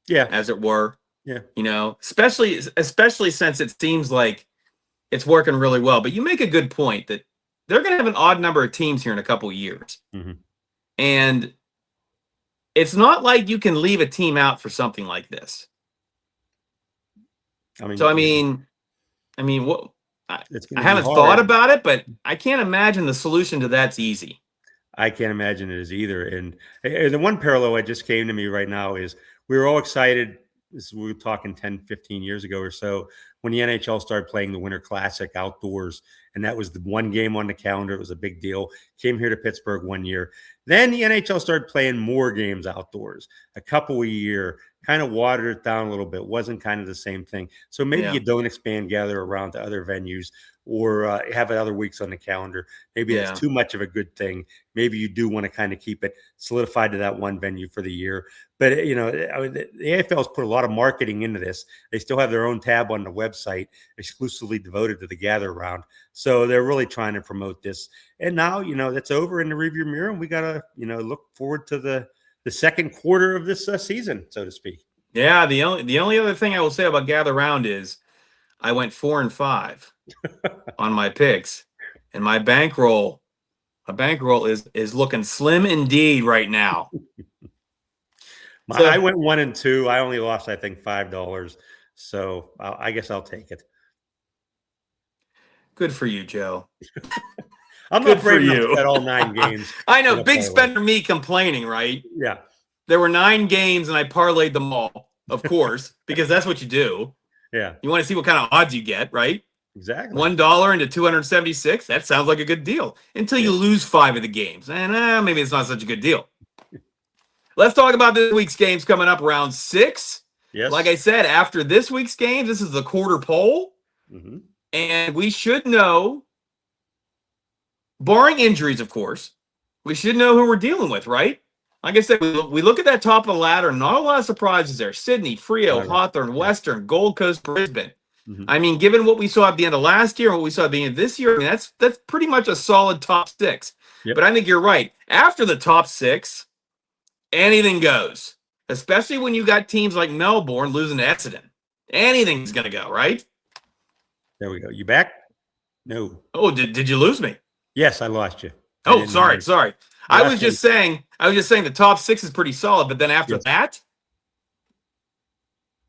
Yeah. As it were. Yeah. Especially since it seems like it's working really well. But you make a good point that they're going to have an odd number of teams here in a couple of years. Mm-hmm. And it's not like you can leave a team out for something like this. I haven't thought about it, but I can't imagine the solution to that's easy. I can't imagine it is either. And the one parallel that just came to me right now is we were all excited. We were talking 10, 15 years ago or so when the NHL started playing the Winter Classic outdoors, and that was the one game on the calendar. It was a big deal. Came here to Pittsburgh one year. Then the NHL started playing more games outdoors, a couple a year, kind of watered it down a little bit. Wasn't kind of the same thing. So maybe you don't expand gather around to other venues or have it other weeks on the calendar. Maybe that's too much of a good thing. Maybe you do want to kind of keep it solidified to that one venue for the year. But, the AFL has put a lot of marketing into this. They still have their own tab on the website exclusively devoted to the gather round. So they're really trying to promote this. And now, that's over in the rearview mirror, and we got to, look forward to the second quarter of this season, so to speak. Yeah, the only other thing I will say about gather round is I went 4-5 on my picks, and my bankroll is looking slim indeed right now. I went 1-2. I only lost, I think, $5. So I guess I'll take it. Good for you, Joe. I'm not brave enough to bet all 9 games. I know, big spender me complaining, right? Yeah. There were 9 games, and I parlayed them all, of course, because that's what you do. Yeah. You want to see what kind of odds you get, right? Exactly. $1 into 276. That sounds like a good deal until you lose 5 of the games. And maybe it's not such a good deal. Let's talk about this week's games coming up, round 6. Yes. Like I said, after this week's games, this is the quarter poll. Mm-hmm. And we should know, barring injuries, of course, we should know who we're dealing with, right? Like I said, we look at that top of the ladder, not a lot of surprises there. Sydney, Frio, Hawthorn, Western, Gold Coast, Brisbane. Mm-hmm. I mean, given what we saw at the end of last year and what we saw at the end of this year, I mean, that's pretty much a solid top 6. Yep. But I think you're right. After the top 6, anything goes, especially when you got teams like Melbourne losing to Essendon. Anything's going to go, right? There we go. You back? No. Oh, did you lose me? Yes, I lost you. Oh, sorry. I was just saying the top 6 is pretty solid, but then after that,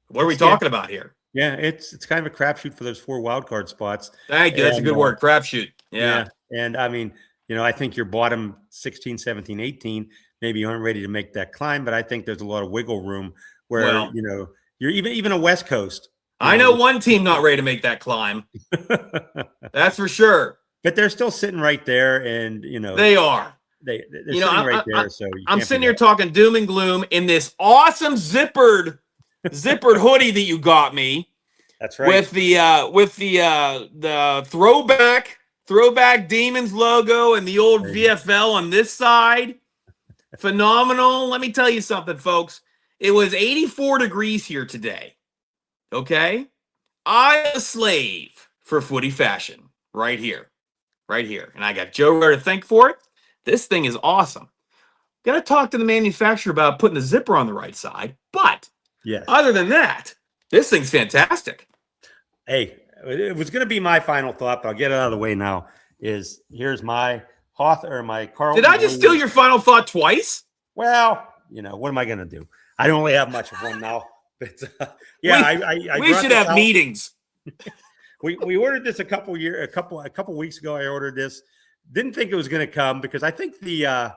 what are we talking about here? Yeah, it's kind of a crapshoot for those 4 wildcard spots. Thank you. That's a good word, crapshoot. Yeah. And I mean, I think your bottom 16, 17, 18, maybe you aren't ready to make that climb, but I think there's a lot of wiggle room where, you're even a West Coast. I know one team not ready to make that climb. That's for sure. But they're still sitting right there, and they are. They're sitting right there. So I'm sitting here talking doom and gloom in this awesome zippered hoodie that you got me. That's right. With the throwback Demons logo and the old VFL on this side. Phenomenal. Let me tell you something, folks. It was 84 degrees here today. Okay? I'm a slave for footy fashion right here. And I got Joe Rare to thank for it. This thing is awesome. Got to talk to the manufacturer about putting the zipper on the right side. But other than that, this thing's fantastic. Hey, it was going to be my final thought, but I'll get it out of the way now. Here's my my Carl. Did I just steal your final thought twice? Well, what am I going to do? I don't really have much of one now. But we should have meetings. We ordered this a couple weeks ago. I ordered this. Didn't think it was going to come because I think the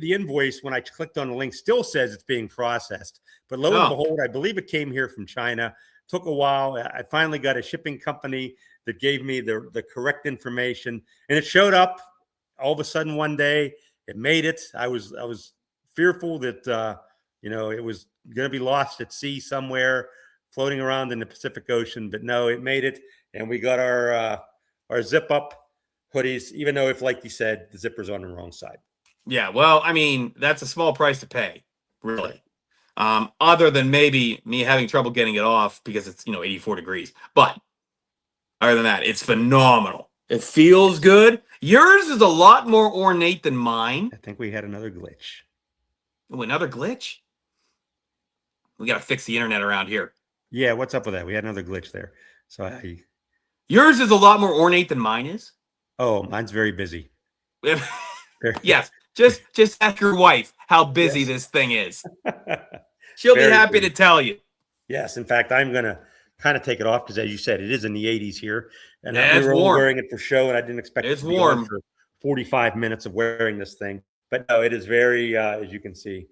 invoice when I clicked on the link still says it's being processed. But lo and behold, I believe it came here from China. Took a while. I finally got a shipping company that gave me the correct information, and it showed up all of a sudden one day. It made it. I was fearful that it was going to be lost at sea somewhere, floating around in the Pacific Ocean. But no, it made it, and we got our zip up hoodies. Even though, if like you said, the zipper's on the wrong side. Yeah, well, I mean, that's a small price to pay, really. Other than maybe me having trouble getting it off because it's 84 degrees. But other than that, it's phenomenal. It feels good. Yours is a lot more ornate than mine. I think we had another glitch. Oh, another glitch? We got to fix the internet around here. Yeah, what's up with that? We had another glitch there. So yours is a lot more ornate than mine is. Oh, mine's very busy. Yes, just ask your wife how busy this thing is. She'll be happy to tell you. Yes, in fact, I'm gonna kind of take it off because, as you said, it is in the 80s here, and it's we were warm. Wearing it for show, and I didn't expect it's it to be warm for 45 minutes of wearing this thing. But no, it is very, as you can see,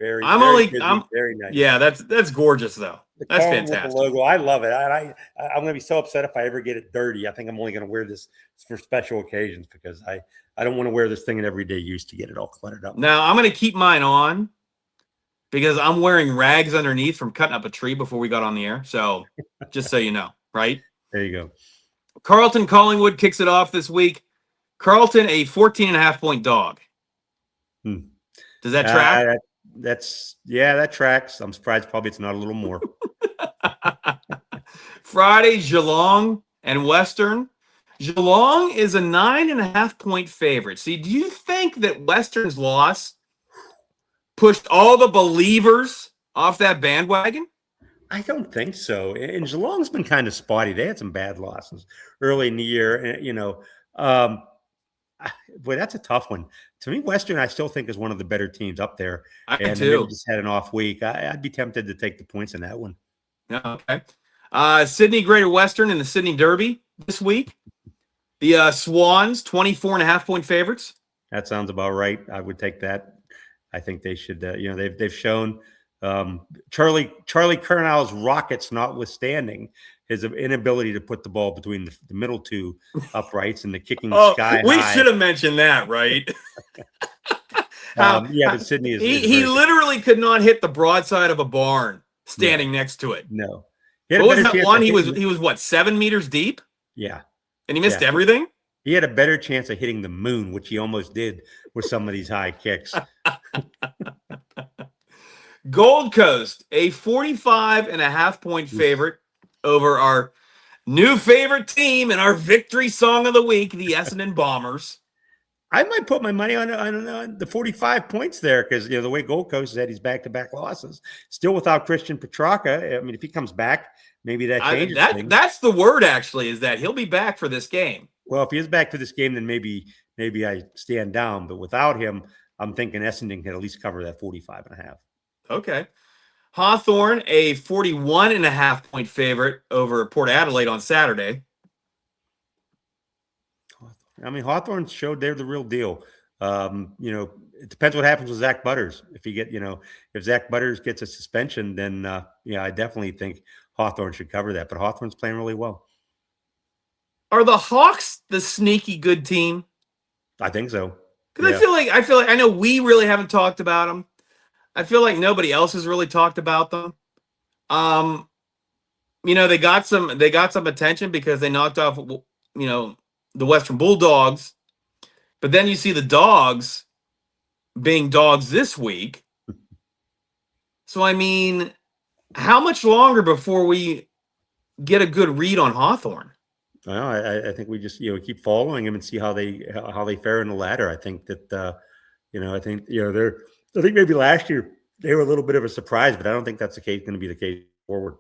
Very, I'm very only busy. I'm Very nice. yeah, that's gorgeous though. The That's cone with the fantastic. logo. I love it. I'm going to be so upset if I ever get it dirty. I think I'm only going to wear this for special occasions because I don't want to wear this thing in everyday use to get it all cluttered up. Now I'm gonna keep mine on because I'm wearing rags underneath from cutting up a tree before we got on the air. So just so you know, right? There you go. Carlton Collingwood kicks it off this week. Carlton, a 14.5-point dog. Does that track? That tracks. I'm surprised probably it's not a little more. Friday, Geelong and Western. Geelong is a 9.5-point favorite. See, do you think that Western's loss pushed all the believers off that bandwagon? I don't think so. And Geelong's been kind of spotty. They had some bad losses early in the year. And, boy, that's a tough one. To me, Western, I still think is one of the better teams up there. I They maybe too. just had an off week. I'd be tempted to take the points in that one. Okay. Sydney Greater Western in the Sydney Derby this week. The Swans, 24.5-point favorites. That sounds about right. I would take that. I think they should. They've shown Charlie Kernow's Rockets, notwithstanding his inability to put the ball between the middle two uprights and the kicking sky high. We should have mentioned that, right? But Sydney is. He literally could not hit the broadside of a barn standing next to it. No. What was that one? He was what, 7 meters deep? Yeah. And he missed everything? He had a better chance of hitting the moon, which he almost did with some of these high kicks. Gold Coast, a 45.5-point favorite over our new favorite team and our victory song of the week, the Essendon Bombers. I might put my money on the 45 points there because, the way Gold Coast is at his back-to-back losses, still without Christian Petrarca. I mean, if he comes back, maybe that changes things. That's the word, actually, is that he'll be back for this game. Well, if he is back for this game, then maybe I stand down. But without him, I'm thinking Essendon can at least cover that 45.5. Okay. Hawthorn, a 41.5-point favorite over Port Adelaide on Saturday. I mean, Hawthorn showed they're the real deal. It depends what happens with Zach Butters. If Zach Butters gets a suspension, then I definitely think Hawthorn should cover that. But Hawthorn's playing really well. Are the Hawks the sneaky good team? I think so. Because I feel like I know we really haven't talked about them. I feel like nobody else has really talked about them. They got some attention because they knocked off the Western Bulldogs. But then you see the Dogs being dogs this week. So I mean, how much longer before we get a good read on Hawthorn? Well, I think we just keep following them and see how they fare in the ladder. I think that I think maybe last year they were a little bit of a surprise, but I don't think that's going to be the case forward.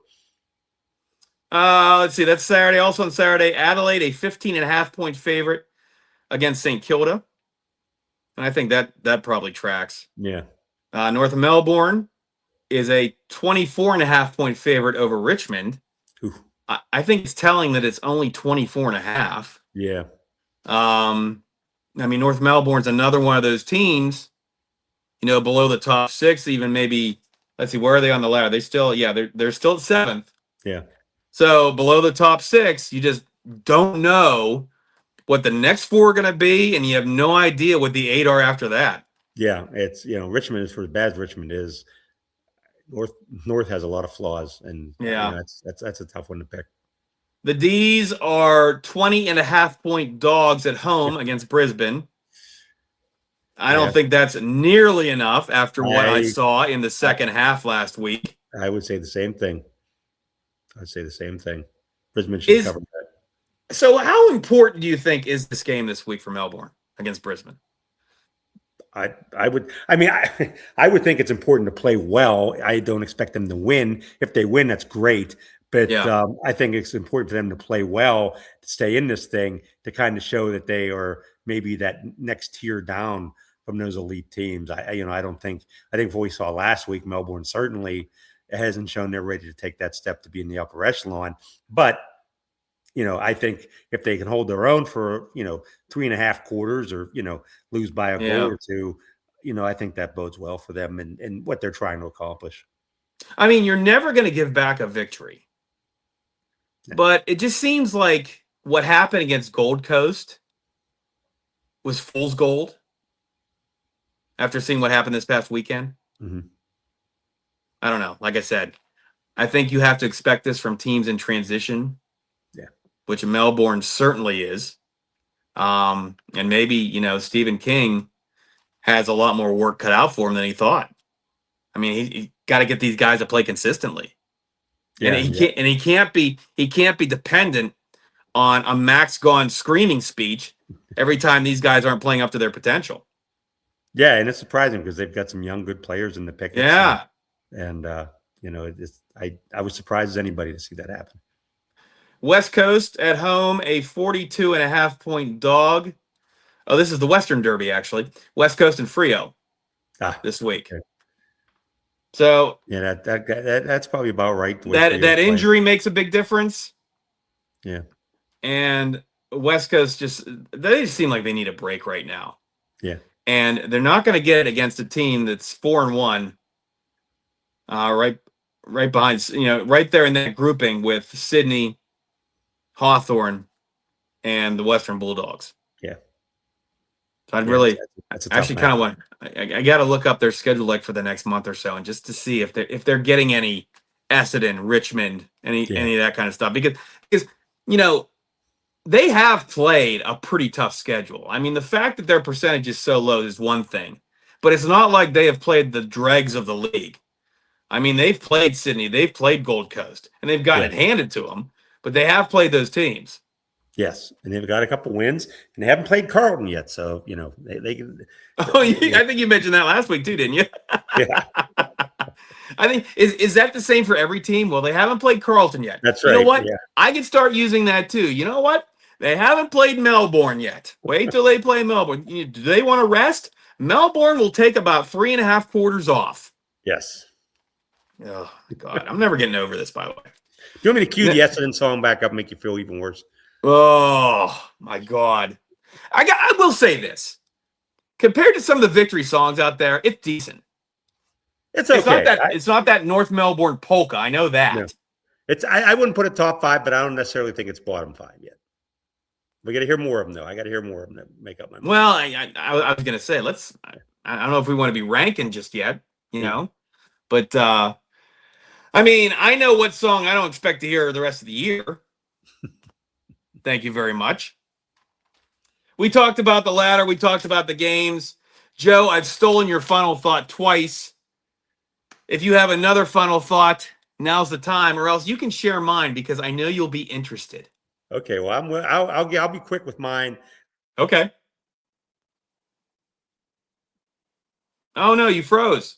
Let's see. That's Saturday. Also on Saturday, Adelaide, a 15.5-point favorite against St. Kilda, and I think that probably tracks. Yeah. North of Melbourne is a 24.5-point favorite over Richmond. Ooh. I think it's telling that it's only 24.5. Yeah. North Melbourne's another one of those teams, below the top 6, even maybe. Let's see, where are they on the ladder? They're still at 7th. Yeah. So below the top 6, you just don't know what the next 4 are going to be, and you have no idea what the 8 are after that. Yeah, it's Richmond is for as bad as Richmond is. North has a lot of flaws, and that's a tough one to pick. The D's are 20.5-point dogs at home against Brisbane. I don't think that's nearly enough after what I saw in the second half last week. I would say the same thing. Brisbane should cover that. So how important do you think is this game this week for Melbourne against Brisbane? I would think it's important to play well. I don't expect them to win. If they win, that's great. But I think it's important for them to play well, to stay in this thing, to kind of show that they are maybe that next tier down from those elite teams. I think what we saw last week, Melbourne certainly hasn't shown they're ready to take that step to be in the upper echelon. But I think if they can hold their own for 3.5 quarters, or lose by a goal or two, I think that bodes well for them and what they're trying to accomplish. I mean, you're never going to give back a victory, Yeah. but it just seems like what happened against Gold Coast was fool's gold after seeing what happened this past weekend. Mm-hmm. I don't know. Like I said, I think you have to expect this from teams in transition, which Melbourne certainly is. And maybe, Stephen King has a lot more work cut out for him than he thought. I mean, he got to get these guys to play consistently. And he can't be dependent on a Max Gone screaming speech every time these guys aren't playing up to their potential. Yeah, and it's surprising because they've got some young, good players in the pickets. Yeah. And I was surprised as anybody to see that happen. West Coast at home, a 42.5-point dog. Oh, this is the Western Derby, actually. West Coast and Frio this week. Okay. So yeah, that's probably about right. That injury makes a big difference. Yeah. And West Coast they just seem like they need a break right now. Yeah. And they're not going to get it against a team that's 4-1. Right behind, right there in that grouping with Sydney, Hawthorn, and the Western Bulldogs. Yeah. So I'd really actually kind of want. I got to look up their schedule for the next month or so, and just to see if they're getting any Essendon, Richmond, any of that kind of stuff, because they have played a pretty tough schedule. I mean, the fact that their percentage is so low is one thing, but it's not like they have played the dregs of the league. I mean, they've played Sydney, they've played Gold Coast, and they've gotten it handed to them, but they have played those teams. Yes, and they've got a couple wins, and they haven't played Carlton yet, so they can. Oh, I think you mentioned that last week too, didn't you? Yeah. I think is that the same for every team? Well, they haven't played Carlton yet. That's right. You know what? Yeah. I can start using that too. You know what? They haven't played Melbourne yet. Wait till they play Melbourne. Do they want to rest? Melbourne will take about 3.5 quarters off. Yes. Oh God, I'm never getting over this. By the way, do you want me to cue the Essendon song back up and make you feel even worse? Oh my God, I will say this: compared to some of the victory songs out there, it's decent. It's okay. It's not that North Melbourne polka. I know that. No. I wouldn't put it top 5, but I don't necessarily think it's bottom 5 yet. We got to hear more of them, though. I got to hear more of them to make up my mind. Well, I was going to say, I don't know if we want to be ranking just yet, but I mean, I know what song I don't expect to hear the rest of the year. Thank you very much. We talked about the ladder. We talked about the games. Joe, I've stolen your final thought twice. If you have another final thought, now's the time, or else you can share mine because I know you'll be interested. Okay, well, I'll be quick with mine. Okay. Oh no, you froze.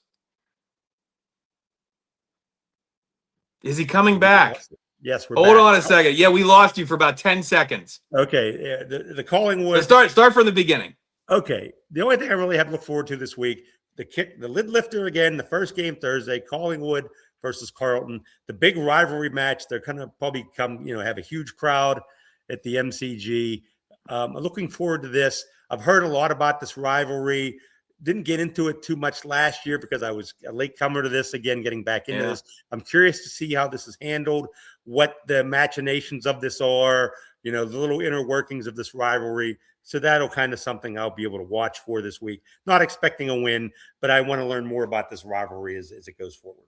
Is he coming back? Yes, we're Hold back. on a second. Yeah, we lost you for about 10 seconds. Okay, the Collingwood. Start from the beginning. Okay, the only thing I really have to look forward to this week, the lid lifter again, the first game Thursday, Collingwood versus Carlton, the big rivalry match. They're going to probably have a huge crowd at the MCG. I'm looking forward to this. I've heard a lot about this rivalry. Didn't get into it too much last year because I was a late comer to this again, getting back into this. I'm curious to see how this is handled, what the machinations of this are, the little inner workings of this rivalry. So that'll kind of something I'll be able to watch for this week. Not expecting a win, but I want to learn more about this rivalry as it goes forward.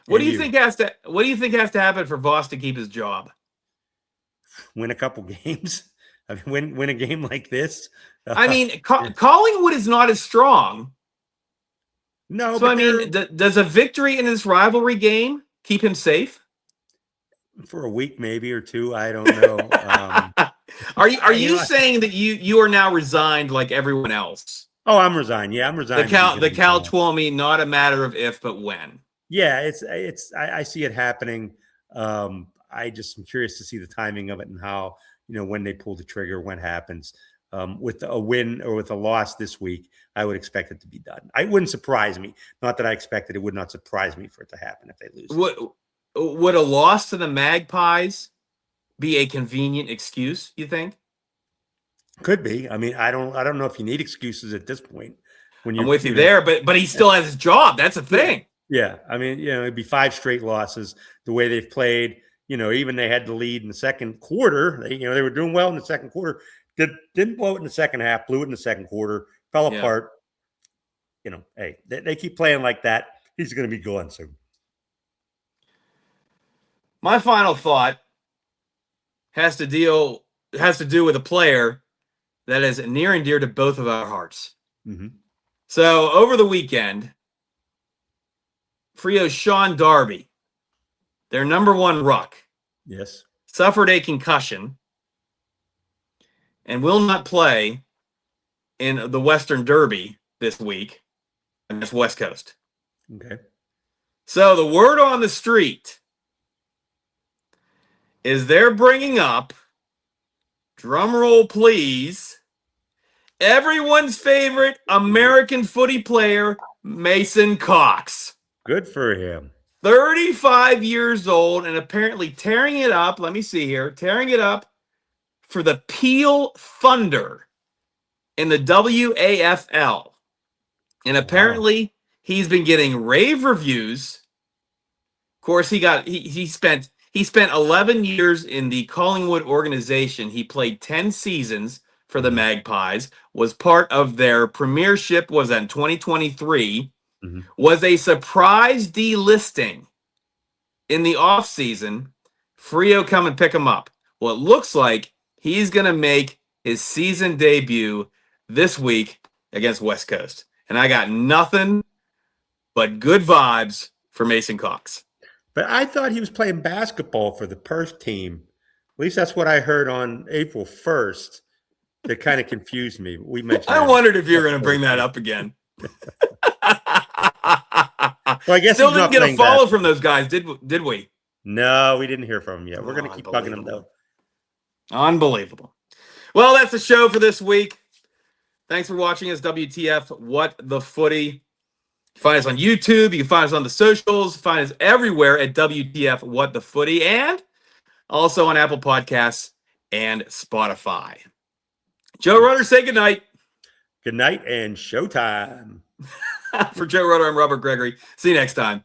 What do you think has to happen for Voss to keep his job? Win a couple games. I mean, win a game like this. I mean, Collingwood is not as strong. No, so I mean, does a victory in this rivalry game keep him safe for a week, maybe or two? I don't know. Are you saying that you are now resigned like everyone else? Oh, I'm resigned. Yeah, I'm resigned. The Cal Twomey, not a matter of if, but when. Yeah, I see it happening. I just am curious to see the timing of it and how, when they pull the trigger, when it happens. With a win or with a loss this week, I would expect it to be done. It wouldn't surprise me. Not that I expected it would not surprise me for it to happen if they lose. Would a loss to the Magpies be a convenient excuse, you think? Could be. I mean, I don't know if you need excuses at this point. When I'm with you there, but he still has his job. That's the thing. Yeah, I mean, it'd be 5 straight losses the way they've played. Even they had the lead in the second quarter. They were doing well in the second quarter. Didn't blow it in the second half. Blew it in the second quarter. Fell apart. Hey, they keep playing like that. He's going to be gone soon. My final thought has to do with a player that is near and dear to both of our hearts. Mm-hmm. So over the weekend, Frio's Sean Darby, their number one ruck, yes, suffered a concussion and will not play in the Western Derby this week against West Coast. Okay. So the word on the street is they're bringing up, drum roll please, everyone's favorite American footy player, Mason Cox. Good for him. 35 years old and apparently tearing it up. Let me see here. Tearing it up for the Peel Thunder in the WAFL. And apparently he's been getting rave reviews. Of course, he spent 11 years in the Collingwood organization. He played 10 seasons for the Magpies, was part of their premiership, was in 2023, was a surprise delisting in the offseason. Freo come and pick him up. Well, it looks like he's going to make his season debut this week against West Coast. And I got nothing but good vibes for Mason Cox. But I thought he was playing basketball for the Perth team. At least that's what I heard on April 1st. That kind of confused me. We mentioned. I wondered if you were going to bring that up again. Well, I guess still didn't get a follow from those guys, did we? No, we didn't hear from them yet. We're going to keep bugging them though. Unbelievable. Well, that's the show for this week. Thanks for watching us. WTF What the Footy. You can find us on YouTube. You can find us on the socials. Find us everywhere at WTF What the Footy, and also on Apple Podcasts and Spotify. Joe Rutter, say goodnight. Good night and showtime. For Joe Rutter, I'm Robert Gregory. See you next time.